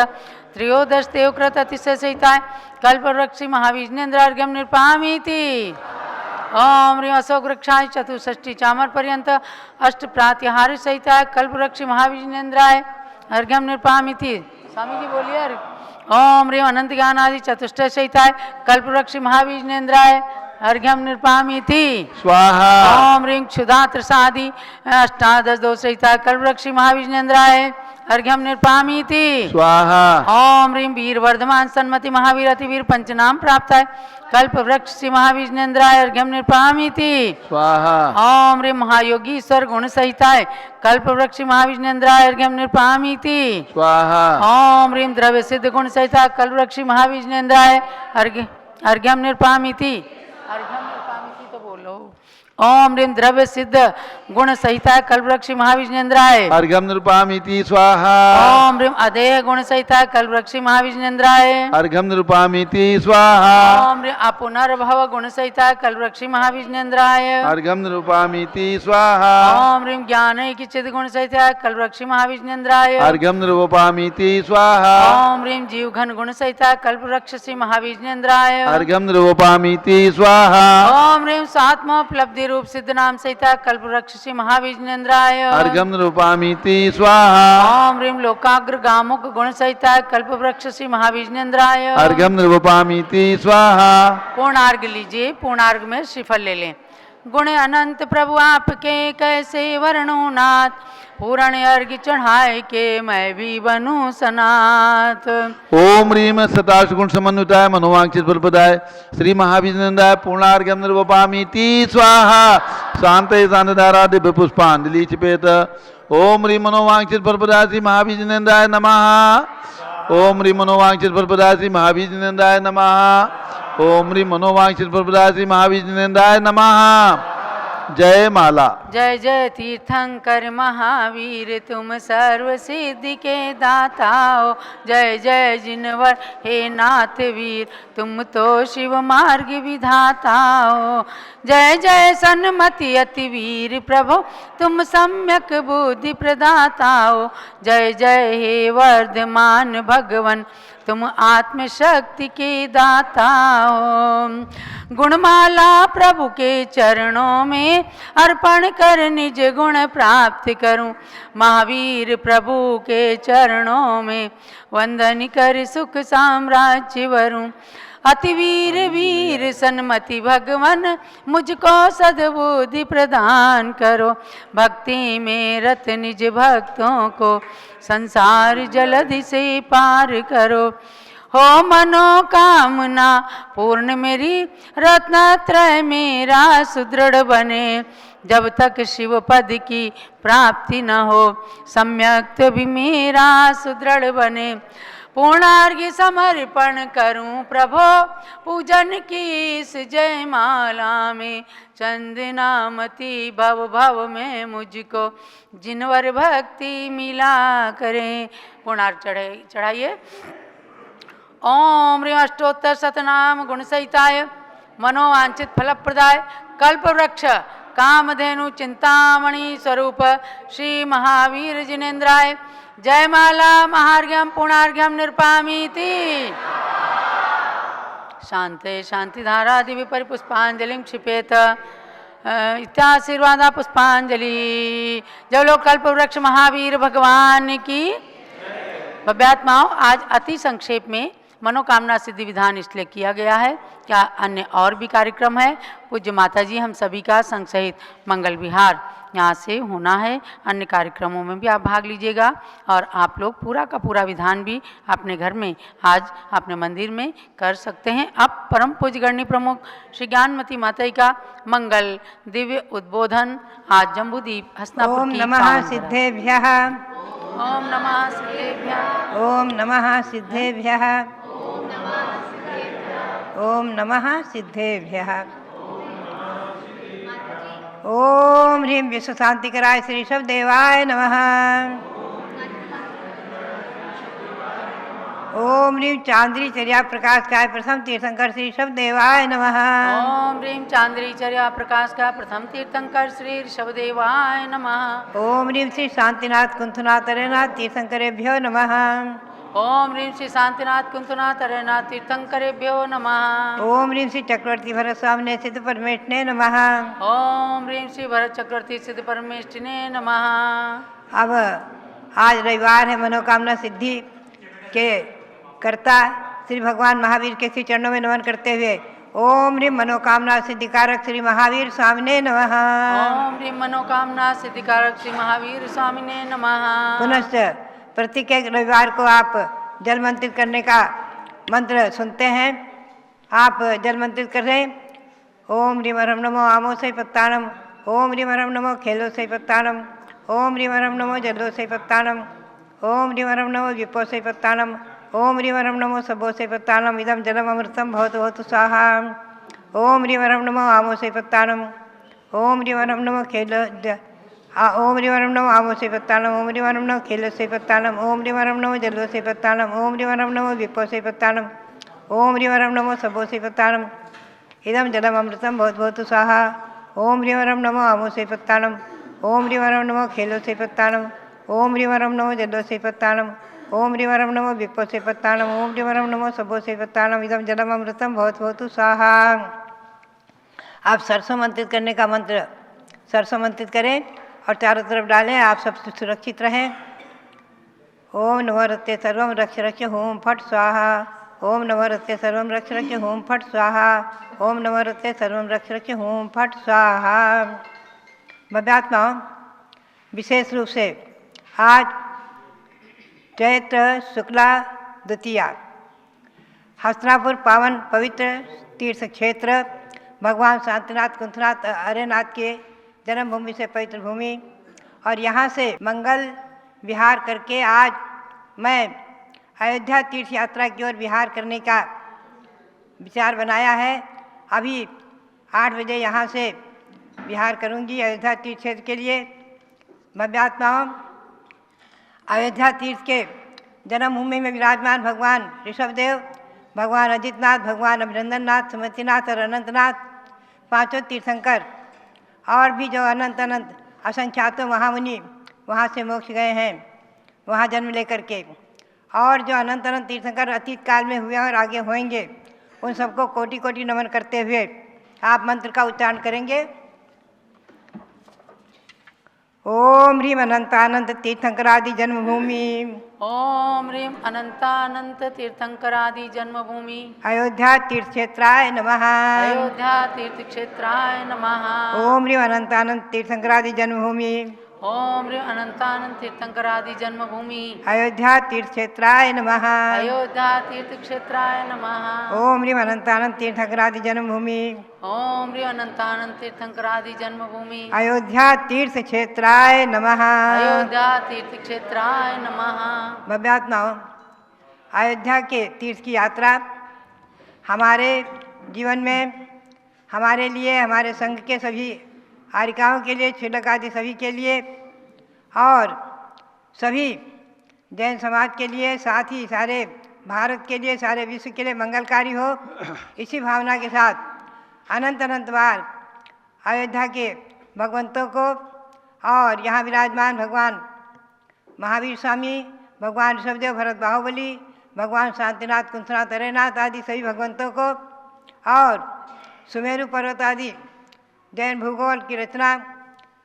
त्रयोदश देवकृत अतिशय सहिताय कल्प वृक्ष श्री महाविष्णुन्द्राय अर्घ्यम निर्पामीति। ओम ह्रीं अशोक वृक्षाय चतुष्षष्टि चामर पर्यंत अष्ट प्रात्याहार सहिताय कल्पवृक्ष महाविजनेन्द्राय अर्घ्यम निर्पामिति। स्वामी जी बोलिए अर्घ्य। ओम ह्रीं अनंत ज्ञान आदि चतुष्ट सहिताय कल्पवृक्ष महाविजनेन्द्राय अर्घ्यम निर्पामिति स्वाहा। ओम ह्रीं क्षुधा त्रसादि अष्टादश दोष सहिताय कल्पवृक्ष महाविजनेन्द्राय अर्घ्यम निर्पामिति स्वाहा। ओम ह्रीं वीर वर्धमान सन्मति महावीर अतिवीर पंचनाम प्राप्त है कल्प वृक्ष श्री महाविजनेन्द्राय अर्घ्यम निर्पामिति स्वाहा। ओम ह्रीं महायोगी ईश्वर गुण सहिताय कल्प वृक्ष अर्घ्यम निर्पामिति स्वाहा। ओम ह्रीं द्रव्य सिद्ध गुण सहिताय कल्प वृक्ष महाविजनेन्द्राय अर्घ्यम निर्पामिति। अर्घ्यम निर्पामिति तो बोलो। ओम ह्रीं द्रव्य सिद्ध गुण सहिताय कल्पवृक्ष महाविजनेन्द्राय अर्घ्यम निर्पामिति स्वाहा। ओम ह्रीं अदेह गुण सहिताय कल्पवृक्ष महाविजनेन्द्राय अर्घ्यम निर्पामिति स्वाहा। ओम ह्रीं अपुनर्भव गुण सहिताय कल्पवृक्ष महाविजनेन्द्राय अर्घ्यम निर्पामिति स्वाहा। ओम ह्रीं ज्ञान चिद गुण सहिताय कल्पवृक्ष महाविजनेन्द्राय अर्घ्यम निर्पामिति स्वाहा। ओम ह्रीं जीव घन गुण सहिताय कल्पवृक्ष श्री महाविजनेन्द्राय अर्घ्यम निर्पामिति स्वाहा। ओम ह्रीं स्वात्मोपलब्धि रूप सिद्ध नाम सहिता कल्पवृक्ष श्री महाविजनेन्द्राय अर्घ्यम निर्पामिति स्वाहा। ओम ह्रीं लोकाग्र गामुक गुण सहिता कल्पवृक्ष श्री महाविजनेन्द्राय अर्घ्यम निर्पामिति स्वाहा। पूर्णार्घ लीजिए। पूर्णार्घ में श्रीफल ले लें। गुण अनंत प्रभु आपके कैसे वर्णो नाथ पूर्ण अर्घ चढ़ाए के मैं भी बनूं सनाथ। ओम ह्रीं सताश गुण समन्विताय मनोवांछित फलप्रदाय श्री महाविजनेन्द्राय पूर्णार्घ्यम निर्वपामिति स्वाहा। शांतये शांतधारा दिव्य पुष्पांजलि चिपेत। ओम ह्रीं मनोवांछित फलप्रदाय श्री महाविजनेन्द्राय नमः। ओम ह्रीं मनोवांछित फलप्रदाय श्री महाविजनेन्द्राय नमः। ओम ह्रीं मनोवांछित फलप्रदाय श्री महाविजनेन्द्राय नमः। जय माला। जय जय तीर्थंकर महावीर तुम सर्व सिद्धि के दाता हो। जय जय जिनवर हे नाथ वीर तुम तो शिव मार्ग विधाता हो। जय जय सन्मति अति वीर प्रभु तुम सम्यक बुद्धि प्रदाता हो। जय जय हे वर्धमान भगवन तुम आत्मशक्ति के दाता हो। गुणमाला प्रभु के चरणों में अर्पण कर निज गुण प्राप्त करूं। महावीर प्रभु के चरणों में वंदन कर सुख साम्राज्य वरूं। अतिवीर वीर सन्मति भगवन मुझको सद्बुद्धि प्रदान करो। भक्ति में रत निज भक्तों को संसार जलधि से पार करो। हो मनोकामना पूर्ण मेरी रत्नत्रय मेरा सुदृढ़ बने। जब तक शिव पद की प्राप्ति न हो सम्यक भी मेरा सुदृढ़ बने। पूर्णार्घ्य समर्पण करूं प्रभो पूजन की इस जयमाला में। चंदनामती भव भव में मुझको जिनवर भक्ति मिला करें। पूर्णार्घ्य चढ़ाइए। ओम ह्रीं अष्टोत्तर शतनाम गुण सहिताय मनोवांछित फलप्रदाय कल्पवृक्ष कामधेनु चिंतामणि स्वरूप श्री महावीर जिनेन्द्राय जयमाला महार्घ्यम पूर्णार्घ्यम निर्पामिति। शांते शांतिधारा दिव्य परिपुष्पांजलि क्षिपेत। इत्याशीर्वादा पुष्पांजलि। जब लोग कल्पवृक्ष महावीर भगवान की भव्यात्माओं। आज अति संक्षेप में मनोकामना सिद्धि विधान इसलिए किया गया है। क्या अन्य और भी कार्यक्रम है? पूज्य माता जी हम सभी का संघ सहित मंगल विहार यहाँ से होना है। अन्य कार्यक्रमों में भी आप भाग लीजिएगा और आप लोग पूरा का पूरा विधान भी अपने घर में आज अपने मंदिर में कर सकते हैं। अब परम पूज्य गणनी प्रमुख श्री ज्ञानमती माता का मंगल दिव्य उद्बोधन आज जम्बूद्वीप हस्तिनापुर ओम की नमः सिद्धेभ्यः। ओम नमः सिद्धेभ्यः। ओम नमः सिद्धेभ्यः। ओम नमः सिद्धेभ्यः। ओम ह्रीं विश्व शांतिकराय श्री शवदेवाय नमः। ओम ह्रीं चांद्री चर्या प्रकाश काय प्रथम तीर्थंकर श्री शवदेवाय नमः। ओम ह्रीं चांद्री चर्या प्रकाश का प्रथम तीर्थंकर श्री ऋषभदेवाय नमः। ओम ह्रीं श्री शांतिनाथ कुंथनाथ अरेनाथ तीर्थंकरेभ्यो नमः। ओम ह्रीं श्री शांतिनाथ कुंतनाथ हरेनाथ तीर्थंकरेभ्यो नमः। ओम ह्रीं श्री चक्रवर्ती भरत स्वामिने सिद्ध परमेष्ठिने नमः। ओम ह्रीं श्री भरत चक्रवर्ती सिद्ध परमेष्ठिने नमः। अब आज रविवार है, मनोकामना सिद्धि के कर्ता श्री भगवान महावीर के श्री चरणों में नमन करते हुए ओम ह्रीं मनोकामना सिद्धिकारक श्री महावीर स्वामिने नमः। ओम ह्रीं मनोकामना सिद्धिकारक श्री महावीर स्वामिने नमः। पुनश्च प्रत्येक रविवार को आप जल मंत्रित करने का मंत्र सुनते हैं। आप जल मंत्रित करें। ओम ह्रीं हरम नमो आमोसै पत्तानम। ओम ह्रीं हरम नमो खेलोसै पत्तानम। ओम ह्रीं हरम नमो जलोसै पत्तानम। ओम ह्रीं हरम नमो विपोसै पत्तानम। ओम ह्रीं हरम नमो सबोसै पत्तानम। इदं जलम अमृतं भवतु भवतु स्वाहा। ओम ह्रीं हरम नमो आमोसै पत्तानम। ओम ह्रीं हरम नमो ओम ह्रीं हरम नमो आमोसै पत्तानम। ओम ह्रीं हरम नमो खेलोसै पत्तानम। ओम ह्रीं हरम नमो जलोसै पत्तानम। ओम ह्रीं हरम नमो विपोसै पत्तानम। ओम ह्रीं हरम नमो सबोसै पत्तानम। इदं जलम अमृतं भवतु भवतु स्वाहा। ओम ह्रीं हरम नमो आमोसै पत्तानम। ओम ह्रीं हरम नमो खेलोसै पत्तानम। ओम ह्रीं हरम नमो जलोसै पत्तानम। ओम ह्रीं हरम नमो विपोसै पत्तानम। ओम ह्रीं हरम नमो सबोसै पत्तानम। इदं जलम अमृतं भवतु भवतु स्वाहा। आप सरसों मंत्रित करने का मंत्र सरसों मंत्रित करें और चारों तरफ डालें। आप सब सुरक्षित रहें। ओम नमो रत्ते सर्वम रक्ष रक्ष होम फट स्वाहा। ओम नमो रत्ते सर्वम रक्ष रक्ष होम फट स्वाहा। ओम नमो रत्ते सर्वम रक्ष रक्ष होम फट स्वाहा। भव्यात्माओं, विशेष रूप से आज चैत्र शुक्ला द्वितीया हस्तिनापुर पावन पवित्र तीर्थ क्षेत्र भगवान शांतिनाथ कुंतनाथ हरेनाथ के जन्मभूमि से पवित्र भूमि और यहाँ से मंगल विहार करके आज मैं अयोध्या तीर्थ यात्रा की ओर विहार करने का विचार बनाया है। अभी 8 बजे यहाँ से विहार करूँगी अयोध्या तीर्थ क्षेत्र के लिए। भव्यात्माओं, अयोध्या तीर्थ के जन्मभूमि में विराजमान भगवान ऋषभदेव, भगवान अजितनाथ, भगवान अभिनंदननाथ, सुमतिनाथ और अनंतनाथ, पांचों तीर्थंकर और भी जो अनंत अनंत असंख्यातों महामुनि वहाँ से मोक्ष गए हैं, वहाँ जन्म लेकर के, और जो अनंत अनंत तीर्थंकर अतीत काल में हुए और आगे होंगे, उन सबको कोटि कोटि नमन करते हुए आप मंत्र का उच्चारण करेंगे। ओम ह्रीं अनंतानंत तीर्थंकरादि जन्मभूमि। ओम ह्रीं अनंतानंत तीर्थंकरादि जन्मभूमि अयोध्या तीर्थ क्षेत्राय नमः। अयोध्या तीर्थ क्षेत्राय नमः। ओम ह्रीं अनंतानंत तीर्थंकरादि जन्मभूमि। ओम ह्रीं अनंतानंत तीर्थंकरादि जन्मभूमि अयोध्या तीर्थ क्षेत्राय नमः। अयोध्या तीर्थ क्षेत्राय नमः। ओम ह्रीं अनंतानंत तीर्थंकरादि जन्मभूमि। ओम ह्रीं अनंतानंत तीर्थंकरादि जन्मभूमि अयोध्या तीर्थ क्षेत्राय नमः। अयोध्या तीर्थ क्षेत्राय नमः। भव्यात्माओं, अयोध्या के तीर्थ की यात्रा हमारे जीवन में, हमारे लिए, हमारे संघ के सभी आरिकाओं के लिए, छिलक आदि सभी के लिए और सभी जैन समाज के लिए, साथ ही सारे भारत के लिए, सारे विश्व के लिए मंगलकारी हो, इसी भावना के साथ अनंत अनंत बार अयोध्या के भगवंतों को और यहाँ विराजमान भगवान महावीर स्वामी, भगवान ऋषभदेव, भरत बाहुबली, भगवान शांतिनाथ कुंतनाथ हरेनाथ आदि सभी भगवंतों को और सुमेरु पर्वत आदि जैन भूगोल की रचना,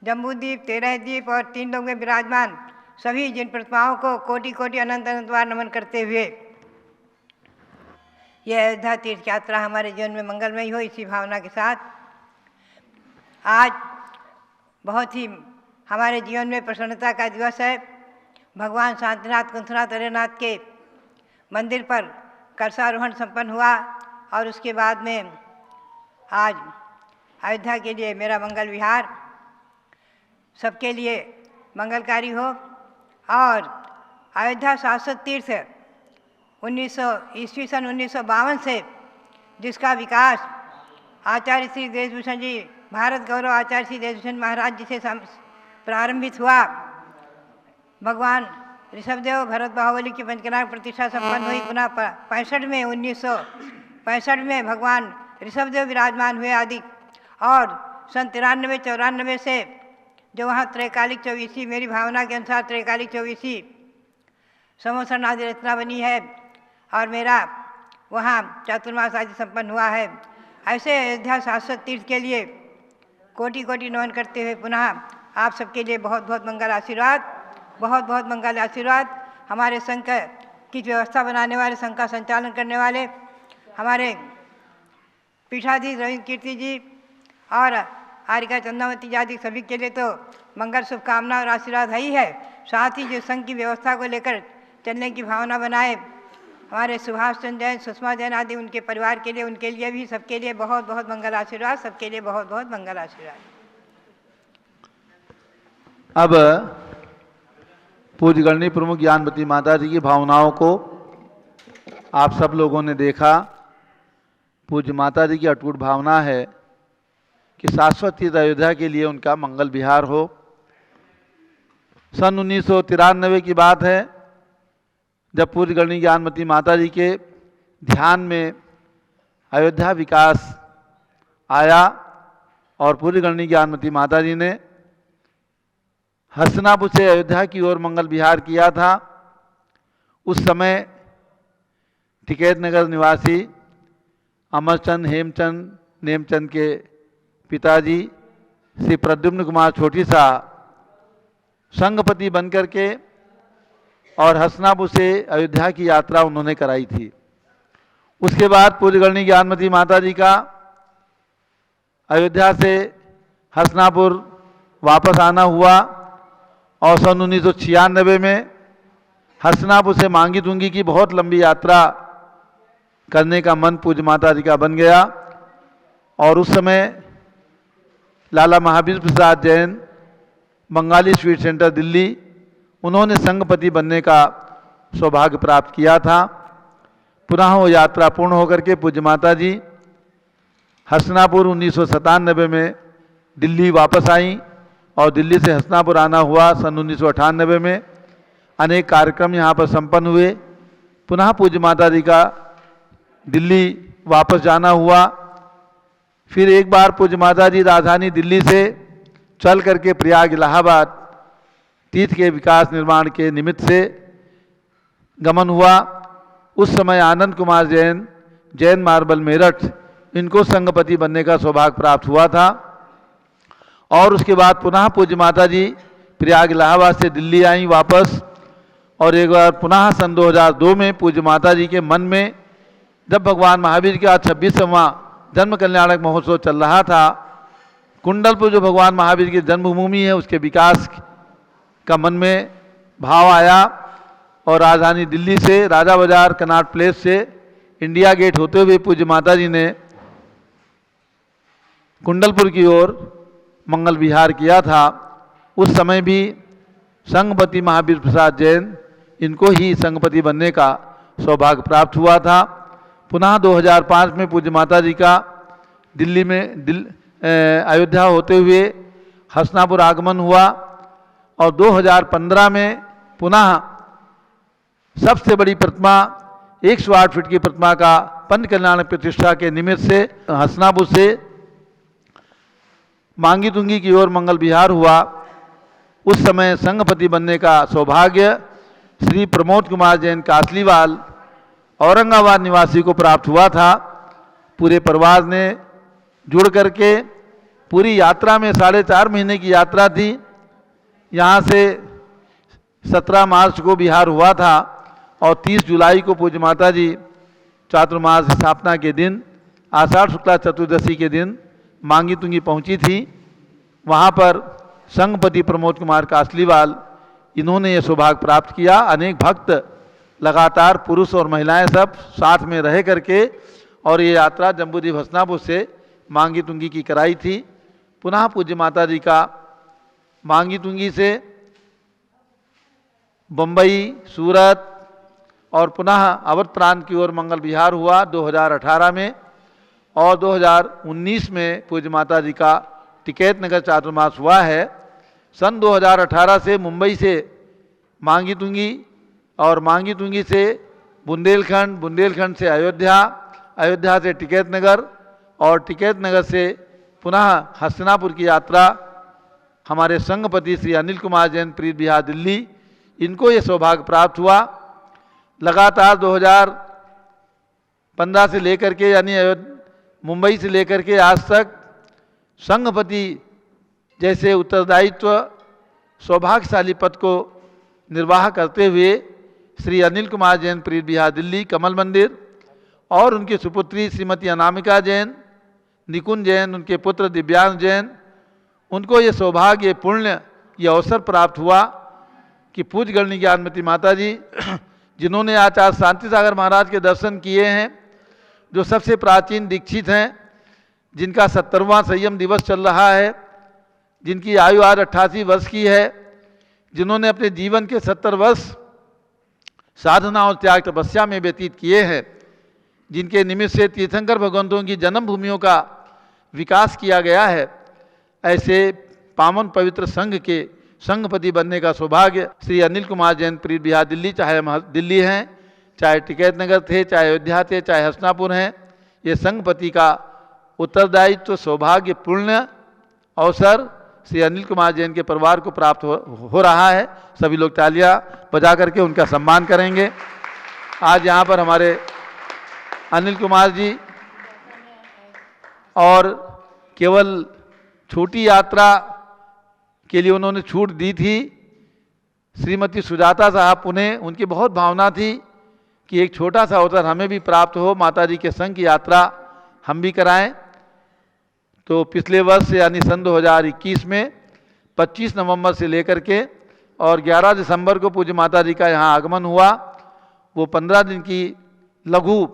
जम्बूद्वीप, 13 द्वीप और 3 लोग में विराजमान सभी जिन प्रतिमाओं को कोटि कोटि अनंत अनंत बार नमन करते हुए यह अयोध्या तीर्थ यात्रा हमारे जीवन में मंगलमय हो, इसी भावना के साथ आज बहुत ही हमारे जीवन में प्रसन्नता का दिवस है। भगवान शांतिनाथ कुंतनाथ हरेनाथ के मंदिर पर कलशारोहण संपन्न हुआ और उसके बाद में आज अयोध्या के लिए मेरा मंगल विहार सबके लिए मंगलकारी हो और अयोध्या शाश्वत तीर्थ 1952 से जिसका विकास आचार्य श्री देशभूषण जी, भारत गौरव आचार्य श्री देशभूषण महाराज जी से प्रारंभित हुआ। भगवान ऋषभदेव, भरत बाहुबली की पंचकन्या प्रतिष्ठा संपन्न हुई। पुनः 1965 में भगवान ऋषभदेव विराजमान हुए आदि, और सन 93-94 से जो वहाँ त्रैकालिक चौबीसी, मेरी भावना के अनुसार त्रैकालिक चौबीसी समोसण आदि रचना बनी है और मेरा वहाँ चातुर्मास आदि संपन्न हुआ है। ऐसे अयोध्या शाश्वत तीर्थ के लिए कोटि कोटि नमन करते हुए पुनः आप सबके लिए बहुत बहुत मंगल आशीर्वाद, बहुत बहुत मंगल आशीर्वाद। हमारे संघ की व्यवस्था बनाने वाले, संघ का संचालन करने वाले हमारे पीठाधीश रविंद्र कीर्ति जी और आरिका चंद्रावती आदि सभी के लिए तो मंगल शुभकामना और आशीर्वाद है ही है। साथ ही जो संघ की व्यवस्था को लेकर चलने की भावना बनाए हमारे सुभाष चंद्र जैन, सुषमा जैन आदि उनके परिवार के लिए, उनके लिए भी, सबके लिए बहुत बहुत मंगल आशीर्वाद, सबके लिए बहुत बहुत मंगल आशीर्वाद। अब पूज्य गणनी प्रमुख ज्ञानवती माता जी की भावनाओं को आप सब लोगों ने देखा। पूज्य माता जी की अटूट भावना है कि शाश्वत तीर्थ अयोध्या के लिए उनका मंगल विहार हो। सन 1993 की बात है जब पूज्य गणनी ज्ञानवती माता जी के ध्यान में अयोध्या विकास आया और पूज्य गणनी ज्ञानवती माता जी ने हस्तिनापुर से अयोध्या की ओर मंगल विहार किया था। उस समय टिकैत नगर निवासी अमरचंद हेमचंद नेमचंद के पिताजी श्री प्रद्युम्न कुमार छोटी शाह संघपति बनकर के और हस्तिनापुर से अयोध्या की यात्रा उन्होंने कराई थी। उसके बाद पूज्य गणनी ज्ञानवती माता जी का अयोध्या से हस्तिनापुर वापस आना हुआ और सन 1996 में हस्तिनापुर से मांगी तुंगी की बहुत लंबी यात्रा करने का मन पूज्य माता जी का बन गया और उस समय लाला महावीर प्रसाद जैन, बंगाली स्वीट सेंटर दिल्ली, उन्होंने संघपति बनने का सौभाग्य प्राप्त किया था। पुनः वो यात्रा पूर्ण होकर के पूज्य माता जी हस्तिनापुर 1997 में दिल्ली वापस आई और दिल्ली से हस्तिनापुर आना हुआ। सन 1998 में अनेक कार्यक्रम यहाँ पर संपन्न हुए। पुनः पूज्य माता जी का दिल्ली वापस जाना हुआ। फिर एक बार पूज्य माता जी राजधानी दिल्ली से चल करके प्रयाग इलाहाबाद तीर्थ के विकास निर्माण के निमित्त से गमन हुआ। उस समय आनंद कुमार जैन, जैन मार्बल मेरठ, इनको संघपति बनने का सौभाग्य प्राप्त हुआ था और उसके बाद पुनः पूज्य माता जी प्रयाग इलाहाबाद से दिल्ली आई वापस और एक बार पुनः सन 2002 में पूज्य माता जी के मन में जब भगवान महावीर का 26वां जन्म कल्याणक महोत्सव चल रहा था, कुंडलपुर जो भगवान महावीर की जन्मभूमि है उसके विकास का मन में भाव आया और राजधानी दिल्ली से राजा बाजार कनॉट प्लेस से इंडिया गेट होते हुए पूज्य माता जी ने कुंडलपुर की ओर मंगल विहार किया था। उस समय भी संघपति महावीर प्रसाद जैन, इनको ही संघपति बनने का सौभाग्य प्राप्त हुआ था। पुनः 2005 में पूज्य माता जी का दिल्ली में अयोध्या होते हुए हस्तिनापुर आगमन हुआ और 2015 में पुनः सबसे बड़ी प्रतिमा 108 फीट की प्रतिमा का पंच कल्याण प्रतिष्ठा के निमित्त से हस्तिनापुर से मांगी तुंगी की ओर मंगल विहार हुआ। उस समय संघपति बनने का सौभाग्य श्री प्रमोद कुमार जैन कासलीवाल, औरंगाबाद निवासी को प्राप्त हुआ था। पूरे परिवार ने जुड़ करके पूरी यात्रा में 4.5 महीने की यात्रा थी। यहाँ से 17 मार्च को विहार हुआ था और 30 जुलाई को पूज्य माता जी चातुर्मास स्थापना के दिन आषाढ़ शुक्ला चतुर्दशी के दिन मांगी तुंगी पहुँची थी। वहाँ पर संघपति प्रमोद कुमार कासलीवाल, इन्होंने ये सौभाग्य प्राप्त किया। अनेक भक्त लगातार पुरुष और महिलाएं सब साथ में रह करके और ये यात्रा जम्बूद्वीप हस्तिनापुर से मांगी तुंगी की कराई थी। पुनः पूज्य माता जी का मांगी तुंगी से बम्बई, सूरत और पुनः अवध प्रांत की ओर मंगल विहार हुआ 2018 में और 2019 में पूज्य माता जी का टिकैत नगर चातुर्मास हुआ है। सन 2018 से मुंबई से मांगी तुंगी और मांगी तुंगी से बुंदेलखंड, बुंदेलखंड से अयोध्या, अयोध्या से टिकैत नगर और टिकैत नगर से पुनः हस्तिनापुर की यात्रा हमारे संघपति श्री अनिल कुमार जैन प्रीत विहार दिल्ली, इनको ये सौभाग्य प्राप्त हुआ लगातार 2015 से लेकर के यानी मुंबई से लेकर के आज तक संघपति जैसे उत्तरदायित्व सौभाग्यशाली पद को निर्वाह करते हुए श्री अनिल कुमार जैन प्रीत विहार दिल्ली कमल मंदिर और उनकी सुपुत्री श्रीमती अनामिका जैन, निकुंज जैन, उनके पुत्र दिव्यांग जैन, उनको ये सौभाग्य, ये पुण्य, ये अवसर प्राप्त हुआ कि पूज्य गणनी ज्ञानमती माता जी जिन्होंने आचार्य शांति सागर महाराज के दर्शन किए हैं, जो सबसे प्राचीन दीक्षित हैं, जिनका 70वां संयम दिवस चल रहा है, जिनकी आयु आज 88 वर्ष की है, जिन्होंने अपने जीवन के 70 वर्ष साधना और त्याग तपस्या में व्यतीत किए हैं, जिनके निमित्त से तीर्थंकर भगवंतों की जन्मभूमियों का विकास किया गया है, ऐसे पावन पवित्र संघ के संघपति बनने का सौभाग्य श्री अनिल कुमार जैन प्रीत विहार दिल्ली, चाहे हम दिल्ली हैं, चाहे टिकैत नगर थे, चाहे अयोध्या थे, चाहे हसनापुर हैं, ये संघपति का उत्तरदायित्व सौभाग्य पूर्ण अवसर श्री अनिल कुमार जैन के परिवार को प्राप्त हो रहा है। सभी लोग तालियां बजा करके उनका सम्मान करेंगे। आज यहाँ पर हमारे अनिल कुमार जी और केवल छोटी यात्रा के लिए उन्होंने छूट दी थी। श्रीमती सुजाता साहब पुणे, उनकी बहुत भावना थी कि एक छोटा सा अवसर हमें भी प्राप्त हो, माता जी के संग की यात्रा हम भी कराएं। तो पिछले वर्ष यानी सन 2021 में 25 नवंबर से लेकर के और 11 दिसंबर को पूज्य माता जी का यहाँ आगमन हुआ। वो 15 दिन की लघु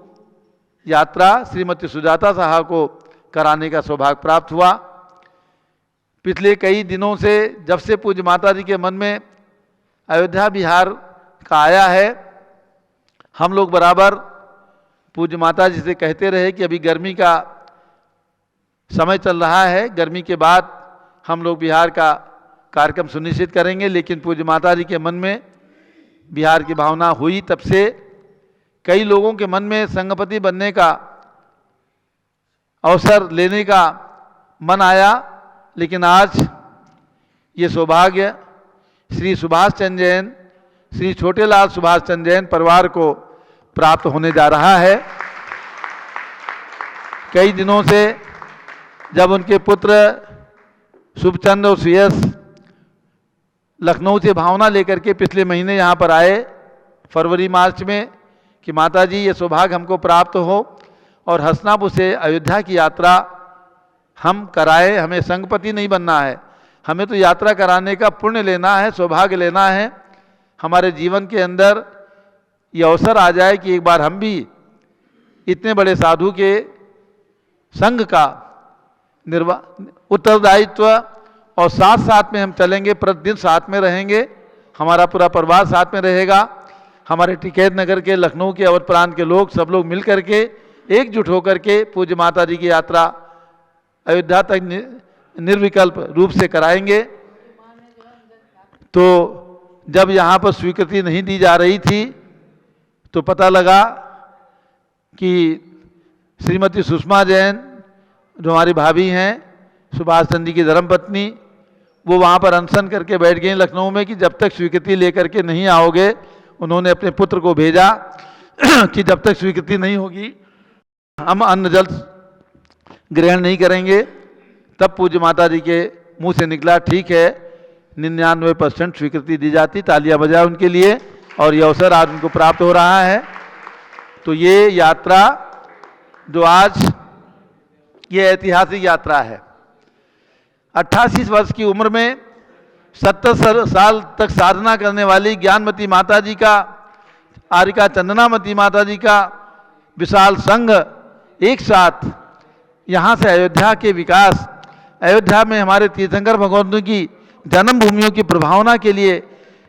यात्रा श्रीमती सुजाता साहब को कराने का सौभाग्य प्राप्त हुआ। पिछले कई दिनों से जब से पूज्य माता जी के मन में अयोध्या बिहार का आया है, हम लोग बराबर पूज्य माता जी से कहते रहे कि अभी गर्मी का समय चल रहा है, गर्मी के बाद हम लोग बिहार का कार्यक्रम सुनिश्चित करेंगे। लेकिन पूज्य माता जी के मन में बिहार की भावना हुई, तब से कई लोगों के मन में संघपति बनने का अवसर लेने का मन आया। लेकिन आज ये सौभाग्य श्री सुभाष चंद्र जैन, श्री छोटेलाल सुभाष चंद्र जैन परिवार को प्राप्त होने जा रहा है। कई दिनों से जब उनके पुत्र शुभचंद्र और सुयश लखनऊ से भावना लेकर के पिछले महीने यहाँ पर आए फरवरी मार्च में कि माता जी ये सौभाग्य हमको प्राप्त हो और हसनापुर से अयोध्या की यात्रा हम कराएं, हमें संघपति नहीं बनना है, हमें तो यात्रा कराने का पुण्य लेना है, सौभाग्य लेना है। हमारे जीवन के अंदर ये अवसर आ जाए कि एक बार हम भी इतने बड़े साधु के संघ का उत्तरदायित्व और साथ साथ में हम चलेंगे, प्रतिदिन साथ में रहेंगे, हमारा पूरा परिवार साथ में रहेगा। हमारे टिकैत नगर के, लखनऊ के, अवध प्रांत के लोग सब लोग मिल करके एकजुट होकर के पूज्य माता जी की यात्रा अयोध्या तक निर्विकल्प रूप से कराएंगे। तो जब यहाँ पर स्वीकृति नहीं दी जा रही थी तो पता लगा कि श्रीमती सुषमा जैन जो हमारी भाभी हैं, सुभाष चंद्र जी की धर्मपत्नी, वो वहाँ पर अनशन करके बैठ गई लखनऊ में कि जब तक स्वीकृति लेकर के नहीं आओगे। उन्होंने अपने पुत्र को भेजा कि जब तक स्वीकृति नहीं होगी हम अन्न जल ग्रहण नहीं करेंगे। तब पूज्य माता जी के मुंह से निकला, ठीक है, 99% स्वीकृति दी जाती। तालियां बजाएं उनके लिए। और ये अवसर आज उनको प्राप्त हो रहा है। तो ये यात्रा जो आज ये ऐतिहासिक यात्रा है, 88 वर्ष की उम्र में 70 साल तक साधना करने वाली ज्ञानमती माता जी का, आरिका चंदनामती माता जी का विशाल संघ एक साथ यहाँ से अयोध्या के विकास, अयोध्या में हमारे तीर्थंकर भगवंतों की जन्मभूमियों की प्रभावना के लिए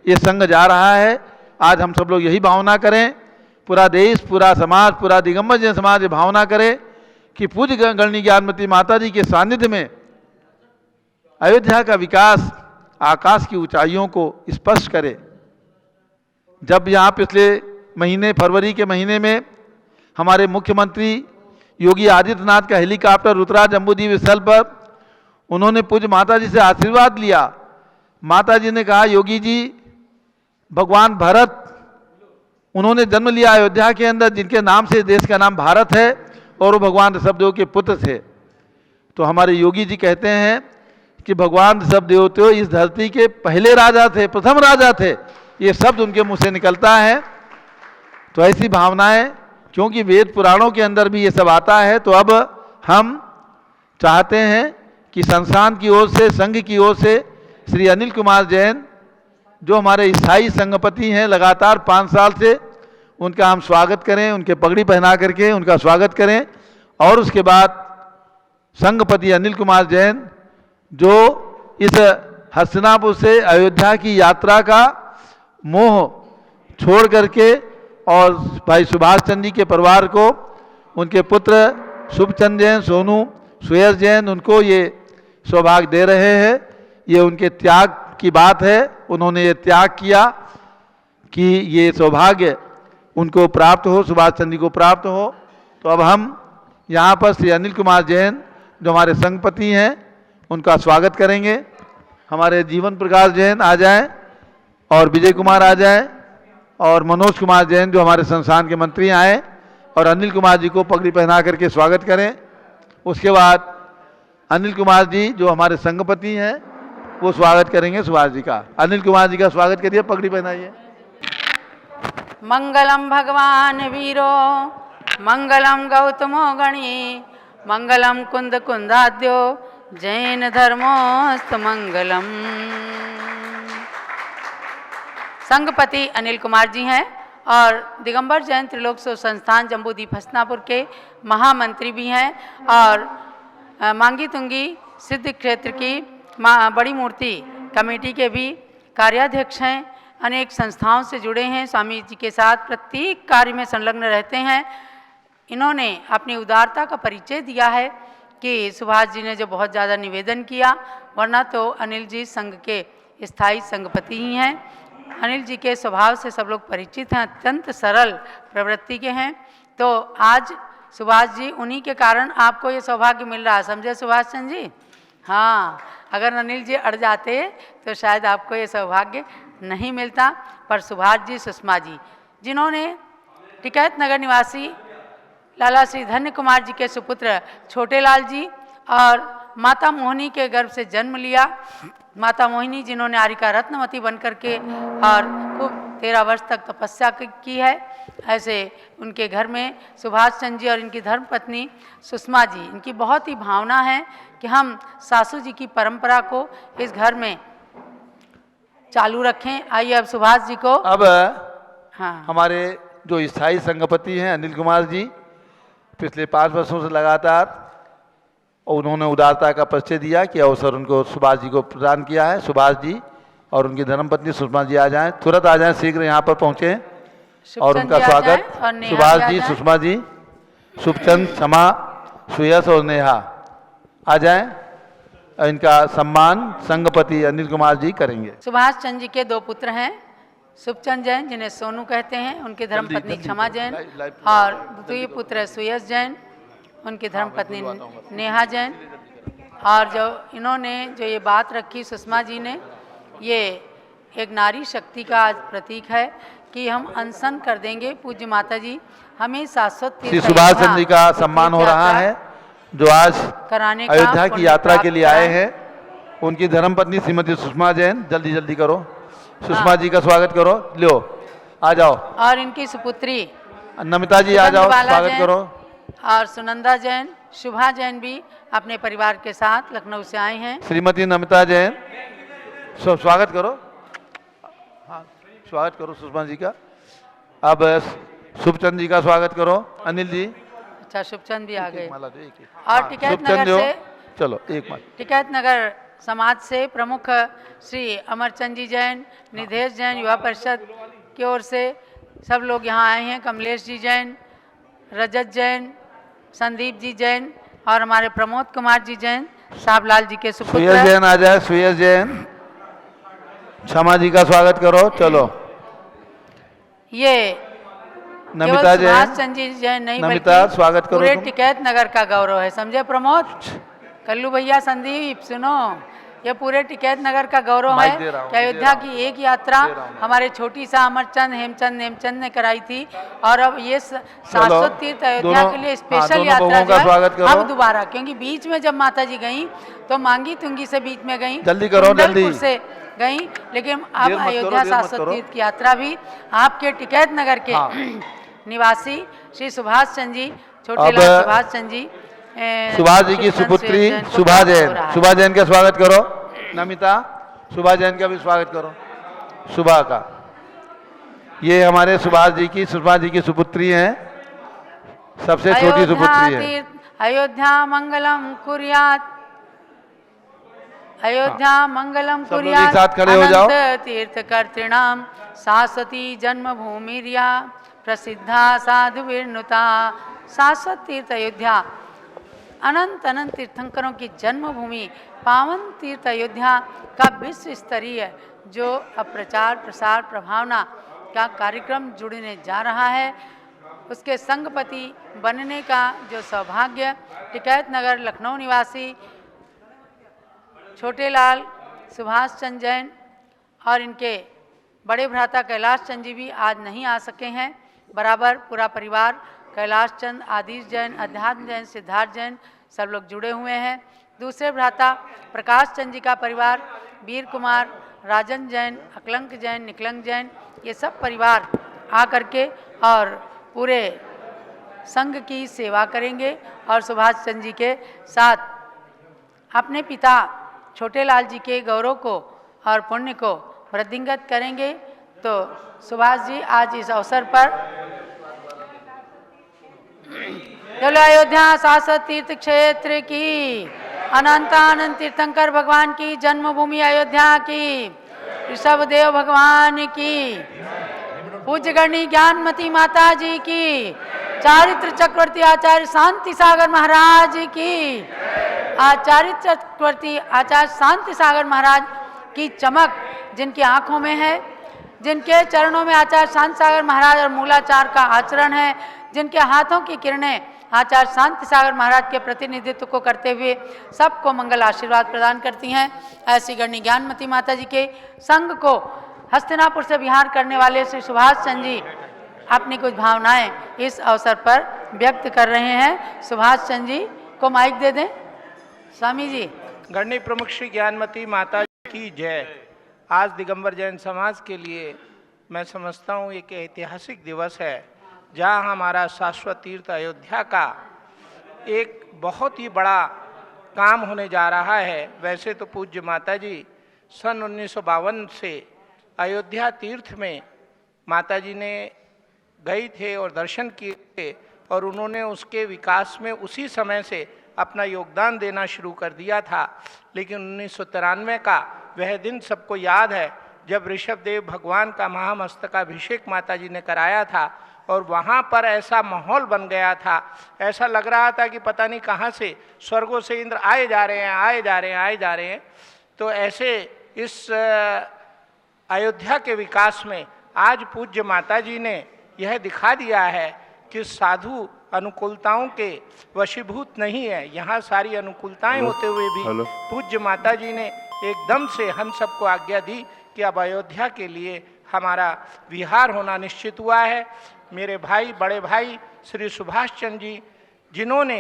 ये संघ जा रहा है। आज हम सब लोग यही भावना करें, पूरा देश, पूरा समाज, पूरा दिगंबर जैन समाज ये भावना करे कि पूज्य गणनी ज्ञानमती माता जी के सानिध्य में अयोध्या का विकास आकाश की ऊंचाइयों को स्पर्श करे। जब यहाँ पिछले महीने फरवरी के महीने में हमारे मुख्यमंत्री योगी आदित्यनाथ का हेलीकॉप्टर रुतरा जम्बूद्वीप स्थल पर उन्होंने पूज्य माता जी से आशीर्वाद लिया। माता जी ने कहा, योगी जी, भगवान भरत उन्होंने जन्म लिया अयोध्या के अंदर, जिनके नाम से देश का नाम भारत है, और वो भगवान ऋषभदेव के पुत्र थे। तो हमारे योगी जी कहते हैं कि भगवान ऋषभदेव तो इस धरती के पहले राजा थे, प्रथम राजा थे, ये शब्द उनके मुंह से निकलता है। तो ऐसी भावनाएं, क्योंकि वेद पुराणों के अंदर भी ये सब आता है, तो अब हम चाहते हैं कि संस्थान की ओर से, संघ की ओर से श्री अनिल कुमार जैन, जो हमारे स्थायी संघपति हैं लगातार 5 साल से, उनका हम स्वागत करें, उनके पगड़ी पहना करके उनका स्वागत करें। और उसके बाद संघपति अनिल कुमार जैन, जो इस हस्तिनापुर से अयोध्या की यात्रा का मोह छोड़ करके और भाई सुभाष चंद्र जी के परिवार को, उनके पुत्र शुभचंद जैन, सोनू सुयस जैन, उनको ये सौभाग्य दे रहे हैं। ये उनके त्याग की बात है, उन्होंने ये त्याग किया कि ये सौभाग्य उनको प्राप्त हो, सुभाष चंद्र जी को प्राप्त हो। तो अब हम यहाँ पर श्री अनिल कुमार जैन, जो हमारे संघपति हैं, उनका स्वागत करेंगे। हमारे जीवन प्रकाश जैन आ जाएं, और विजय कुमार आ जाएं, और मनोज कुमार जैन, जो हमारे संस्थान के मंत्री आए, और अनिल कुमार जी को पगड़ी पहना करके स्वागत करें। उसके बाद अनिल कुमार जी, जो हमारे संघपति हैं, वो स्वागत करेंगे सुभाष जी का। अनिल कुमार जी का स्वागत करिए, पगड़ी पहनाइए। मंगलम भगवान वीरो, मंगलम गौतमो गणी, मंगलम कुंद कुंदाद्यो, जैन धर्मोस्त मंगलम। संघपति अनिल कुमार जी हैं और दिगंबर जैन त्रिलोक संस्थान जम्बूद्वीप हस्तिनापुर के महामंत्री भी हैं, और मांगी तुंगी सिद्ध क्षेत्र की बड़ी मूर्ति कमेटी के भी कार्याध्यक्ष हैं। अनेक संस्थाओं से जुड़े हैं, स्वामी जी के साथ प्रत्येक कार्य में संलग्न रहते हैं। इन्होंने अपनी उदारता का परिचय दिया है कि सुभाष जी ने जो बहुत ज़्यादा निवेदन किया, वरना तो अनिल जी संघ के स्थायी संघपति ही हैं। अनिल जी के स्वभाव से सब लोग परिचित हैं, अत्यंत सरल प्रवृत्ति के हैं। तो आज सुभाष जी, उन्हीं के कारण आपको ये सौभाग्य मिल रहा है, समझे सुभाष चंद्र जी? हाँ, अगर अनिल जी अड़ जाते तो शायद आपको ये सौभाग्य नहीं मिलता। पर सुभाष जी, सुषमा जी, जिन्होंने टिकैत नगर निवासी लाला श्री धन्य कुमार जी के सुपुत्र छोटे लाल जी और माता मोहिनी के गर्भ से जन्म लिया। माता मोहिनी जिन्होंने आरिका रत्नवती बन करके और खूब 13 वर्ष तक तपस्या की है, ऐसे उनके घर में सुभाष चंद्र जी और इनकी धर्मपत्नी सुषमा जी, इनकी बहुत ही भावना है कि हम सासू जी की परंपरा को इस घर में चालू रखें। आइए अब सुभाष जी को। अब हाँ, हमारे जो स्थायी संघपति हैं अनिल कुमार जी, पिछले 5 वर्षों से लगातार उन्होंने उदारता का परिचय दिया कि अवसर उनको सुभाष जी को प्रदान किया है। सुभाष जी और उनकी धर्मपत्नी सुषमा जी आ जाएं, तुरंत आ जाएं, शीघ्र यहाँ पर पहुँचे और उनका स्वागत। सुभाष जी, सुषमा जी, शुभचंद, क्षमा, सुयस और नेहा आ जाएं। इनका सम्मान संघपति अनिल कुमार जी करेंगे। सुभाष चंद्र जी के 2 पुत्र हैं, शुभचंद जैन जिन्हें सोनू कहते हैं, उनकी धर्मपत्नी क्षमा जैन, और द्वितीय पुत्र सुयस जैन, उनकी धर्मपत्नी नेहा जैन। और जो इन्होंने जो ये बात रखी सुषमा जी ने, ये एक नारी शक्ति का आज प्रतीक है कि हम अनशन कर देंगे। पूज्य माता जी हमें शाश्वत श्री सुभाष चंद्र जी का सम्मान हो रहा है, जो आज कराने अयोध्या की यात्रा के लिए आए हैं। उनकी धर्मपत्नी श्रीमती सुषमा जैन, जल्दी जल्दी करो, सुषमा जी का स्वागत करो। लो, आ जाओ। और इनकी सुपुत्री नमिता जी आ जाओ, स्वागत करो। और सुनंदा जैन, शुभा जैन भी अपने परिवार के साथ लखनऊ से आए हैं। श्रीमती नमिता जैन, स्वागत करो। हाँ, स्वागत करो सुषमा जी का। अब शुभचंद जी का स्वागत करो। अनिल जी, अच्छा, शुभचंद भी आ गए। और और टिकैत नगर से, चलो एक बार, टिकैत नगर समाज से प्रमुख श्री अमरचंद जी जैन, निधेश जैन, युवा परिषद की ओर से सब लोग यहाँ आए हैं। कमलेश जी जैन, रजत जैन, संदीप जी जैन और हमारे प्रमोद कुमार जी जैन, साबलाल जी के सुपुत्र। सुयस जैन आ जाए, सुयस जैन, क्षमा जी का स्वागत करो। चलो, ये नमिता जैन, सुभाष चंद्र जी जैन नहीं, नमिता स्वागत करो। पूरे टिकैत नगर का गौरव है, समझे प्रमोद? कल्लू भैया, संदीप, सुनो, ये पूरे टिकैत नगर का गौरव माइक है दे रहा हूँ, कि अयोध्या की एक यात्रा हमारे छोटी सा अमरचंद हेमचंद नेमचंद ने कराई थी और अब ये शाश्वत तीर्थ अयोध्या दोनों- के लिए हाँ, स्पेशल दोनों यात्रा बहूओं जो का स्वागत है करो। अब दोबारा, क्योंकि बीच में जब माता जी गई तो मांगी तुंगी से बीच में गई, जल्दी करो, कुंडलपुर जल्दी। से गई, लेकिन अब देर मत करो, अयोध्या देर मत शाश्वत करो। तीर्थ की यात्रा भी आपके टिकैत नगर के हाँ। निवासी श्री सुभाष चंद जी, छोटे अब लाल सुभाष चंद जी, सुभाष जी की शुभकंठ सुपुत्री जैन को सुभा प्राप्त हो जैन, रहा है। सुभा जैन का स्वागत करो। नमिता, सुभा जैन का भी स्वागत करो। सुभा का, ये हमारे सुभाष जी की सुपुत्री हैं, सबसे छोटी सुपुत्री है। अयोध्या मंगलम कुर्यात, अयोध्या मंगलम सब लोग कुर्यात, एक साथ खड़े हो जाओ। अनंत तीर्थ कर्तृणाम शाश्वती जन्मभूमिर्या प्रसिद्धा साधु विनुता। शाश्वत तीर्थ अयोध्या अनंत अनंत तीर्थंकरों की जन्मभूमि पावन तीर्थ अयोध्या का विश्व स्तरीय जो अब प्रचार प्रसार प्रभावना का कार्यक्रम जुड़ने जा रहा है, उसके संघपति बनने का जो सौभाग्य टिकैत नगर लखनऊ निवासी छोटे लाल सुभाष चंद जैन और इनके बड़े भ्राता कैलाश चंद जी भी आज नहीं आ सके हैं। बराबर पूरा परिवार कैलाश चंद, आदिश जैन, अध्यात्म जैन, सिद्धार्थ जैन सब लोग जुड़े हुए हैं। दूसरे भ्राता प्रकाश चंद जी का परिवार, वीर कुमार, राजन जैन, अकलंक जैन, निकलंक जैन, ये सब परिवार आकर के और पूरे संघ की सेवा करेंगे और सुभाष चंद जी के साथ अपने पिता छोटे लाल जी के गौरव को और पुण्य को वृद्धिंगत करेंगे। तो सुभाष जी आज इस अवसर पर चलो अयोध्या शाश्वत तीर्थ क्षेत्र की, अनंत अनंत तीर्थंकर भगवान की जन्मभूमि अयोध्या की, ऋषभदेव भगवान की, पूज्य गणी ज्ञानमती माता जी की, चारित्र चक्रवर्ती आचार्य शांति सागर महाराज की, आचार्य चक्रवर्ती आचार्य शांति सागर महाराज की चमक जिनकी आंखों में है, जिनके चरणों में आचार्य शांति सागर महाराज और मूलाचार का आचरण है, जिनके हाथों की किरणें आचार्य शांति सागर महाराज के प्रतिनिधित्व को करते हुए सबको मंगल आशीर्वाद प्रदान करती हैं, ऐसी गणी ज्ञानमती माता जी के संघ को हस्तिनापुर से विहार करने वाले श्री सुभाष चंद जी अपनी कुछ भावनाएं इस अवसर पर व्यक्त कर रहे हैं। सुभाष चंद जी को माइक दे दें। स्वामी जी। गणनी प्रमुख श्री ज्ञानमती माता की जय। आज दिगंबर जैन समाज के लिए मैं समझता हूँ एक ऐतिहासिक दिवस है, जहाँ हमारा शाश्वत तीर्थ अयोध्या का एक बहुत ही बड़ा काम होने जा रहा है। वैसे तो पूज्य माता जी सन 1952 से अयोध्या तीर्थ में माता जी ने गई थे और दर्शन किए थे और उन्होंने उसके विकास में उसी समय से अपना योगदान देना शुरू कर दिया था। लेकिन 1993 का वह दिन सबको याद है जब ऋषभदेव भगवान का महामस्तकाभिषेक माता जी ने कराया था और वहाँ पर ऐसा माहौल बन गया था, ऐसा लग रहा था कि पता नहीं कहाँ से स्वर्गों से इंद्र आए जा रहे हैं, आए जा रहे हैं, आए जा रहे हैं। तो ऐसे इस अयोध्या के विकास में आज पूज्य माता जी ने यह दिखा दिया है कि साधु अनुकूलताओं के वशीभूत नहीं है। यहाँ सारी अनुकूलताएं होते हुए भी पूज्य माता जी ने एकदम से हम सबको आज्ञा दी कि अब अयोध्या के लिए हमारा विहार होना निश्चित हुआ है। मेरे भाई, बड़े भाई श्री सुभाष चंद जी, जिन्होंने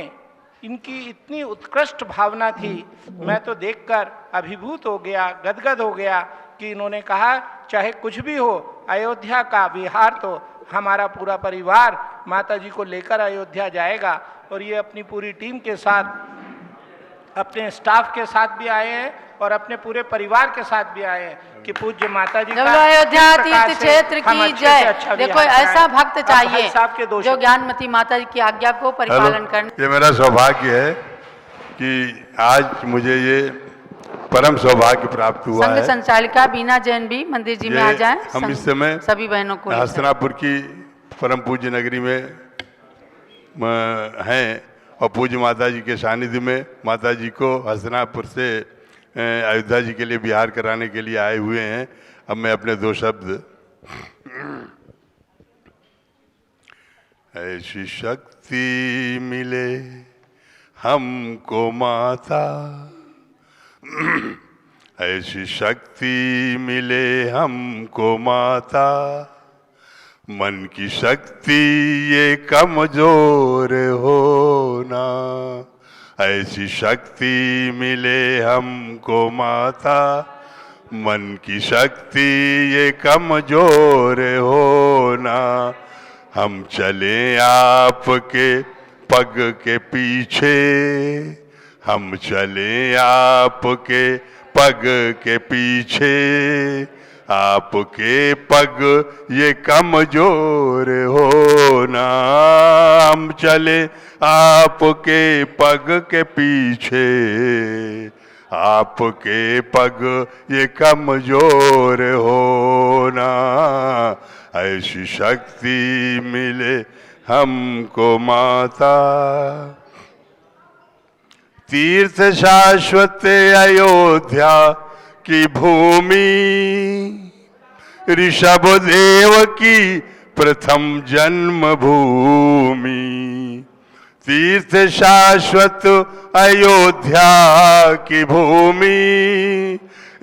इनकी इतनी उत्कृष्ट भावना थी, मैं तो देखकर अभिभूत हो गया, गदगद हो गया कि इन्होंने कहा चाहे कुछ भी हो, अयोध्या का विहार तो हमारा पूरा परिवार माता जी को लेकर अयोध्या जाएगा। और ये अपनी पूरी टीम के साथ, अपने स्टाफ के साथ भी आए हैं और अपने पूरे परिवार के साथ भी आए हैं कि पूज्य माता जी का अयोध्या तीर्थ क्षेत्र की जय। देखो ऐसा भक्त चाहिए जो ज्ञानमती माता जी की आज्ञा को परिपालन करने। ये मेरा सौभाग्य है कि आज मुझे ये परम सौभाग्य प्राप्त हुआ है। संघ संचालिका बीना जैन भी मंदिर जी में आ जाएं। हम इस समय सभी बहनों को हस्तिनापुर की परम पूज्य नगरी में हैं और पूज्य माता जी के सानिध्य में माता जी को हस्तिनापुर से अयोध्या जी के लिए विहार कराने के लिए आए हुए हैं। अब मैं अपने दो शब्द, ऐसी शक्ति मिले हमको माता, ऐसी शक्ति मिले हमको माता, मन की शक्ति ये कमजोर होना। ऐसी शक्ति मिले हमको माता, मन की शक्ति ये कमजोर होना। हम चले आपके पग के पीछे, हम चले आपके पग के पीछे। आपके पग ये कमजोर होना। हम चले आपके पग के पीछे, आपके पग ये कमजोर होना। ऐसी शक्ति मिले हमको माता। तीर्थ शाश्वत अयोध्या की भूमि, ऋषभ देव की प्रथम जन्म भूमि। तीर्थ शाश्वत अयोध्या की भूमि,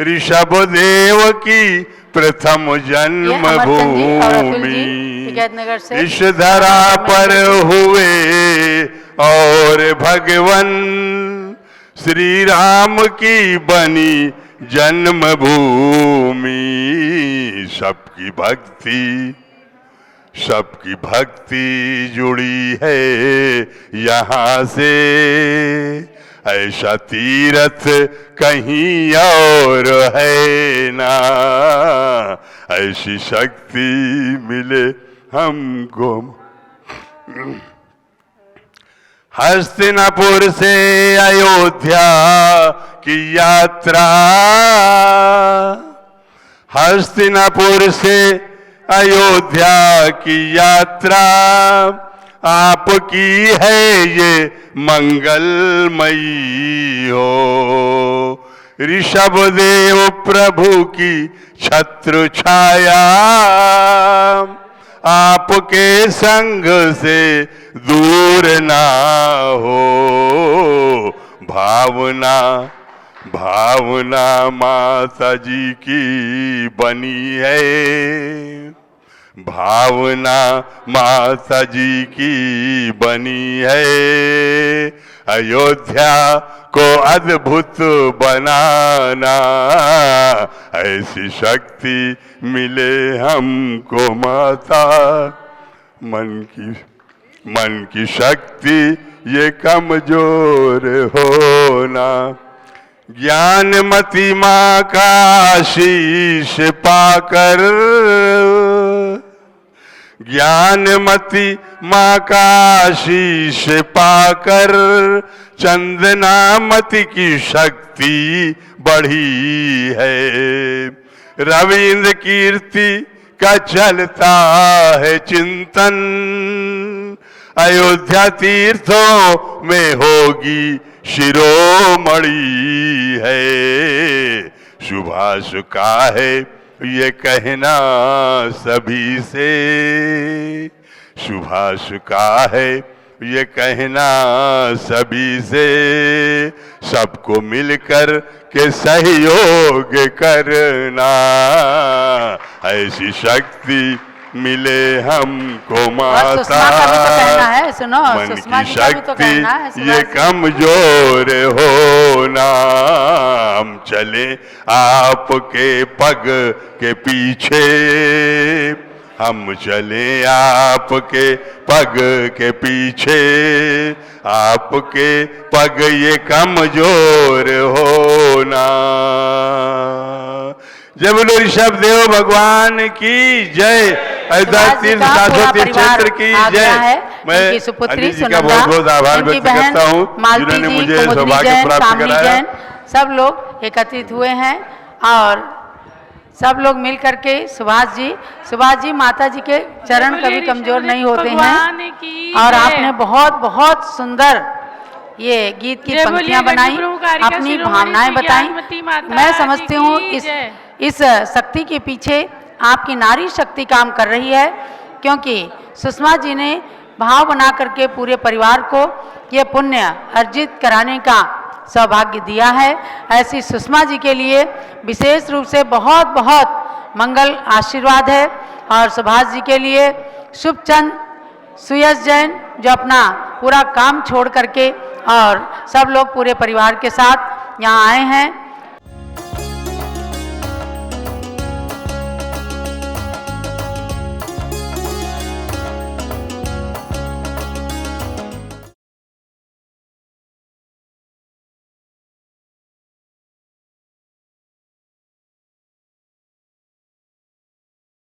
ऋषभ देव की प्रथम जन्म भूमि। इस धरा पर हुए और भगवन श्री राम की बनी जन्मभूमि। सबकी भक्ति जुड़ी है यहाँ से। ऐसा तीर्थ कहीं और है ना। ऐसी शक्ति मिले हमको। हस्तिनापुर से अयोध्या की यात्रा, हस्तिनापुर से अयोध्या की यात्रा आपकी है ये मंगलमयी हो। ऋषभ देव प्रभु की छत्र छाया आपके संग से दूर ना हो। भावना माता जी की बनी है। भावना माता जी की बनी है। अयोध्या को अद्भुत बनाना। ऐसी शक्ति मिले हमको माता। मन की शक्ति ये कमजोर होना। ज्ञानमती माँ का आशीष पाकर, ज्ञानमती माँ का आशीष पाकर चंदनामती की शक्ति बढ़ी है। रविंद्र कीर्ति का चलता है चिंतन। अयोध्या तीर्थों में होगी शिरोमणि है। सुभाष का है ये कहना सभी से। सुभाष का है ये कहना सभी से। सबको मिलकर के सहयोग करना। ऐसी शक्ति मिले हमको माता। मन की शक्ति ये कमजोर होना। हम चले आपके पग के पीछे। हम चले आपके पग के पीछे। आपके पग ये कमजोर होना। जय बोलो ऋषभ देव भगवान की जय। अयोध्या तीर्थ शाश्वत क्षेत्र की जय। मैं अनिल जी का बहुत बहुत आभार व्यक्त करता हूँ जिन्होंने मुझे सौभाग्य प्राप्त कराया। सब लोग एकत्रित हुए हैं और सब लोग मिल करके सुभाष जी माता जी के चरण कभी कमजोर नहीं होते हैं। और आपने बहुत बहुत सुंदर ये गीत की पंक्तियां बनाई, अपनी भावनाएं बताई। मैं समझती हूँ इस शक्ति के पीछे आपकी नारी शक्ति काम कर रही है, क्योंकि सुषमा जी ने भाव बना करके पूरे परिवार को ये पुण्य अर्जित कराने का सौभाग्य दिया है। ऐसी सुषमा जी के लिए विशेष रूप से बहुत बहुत मंगल आशीर्वाद है। और सुभाष जी के लिए शुभचंद सुयश जैन जो अपना पूरा काम छोड़ करके और सब लोग पूरे परिवार के साथ यहाँ आए हैं,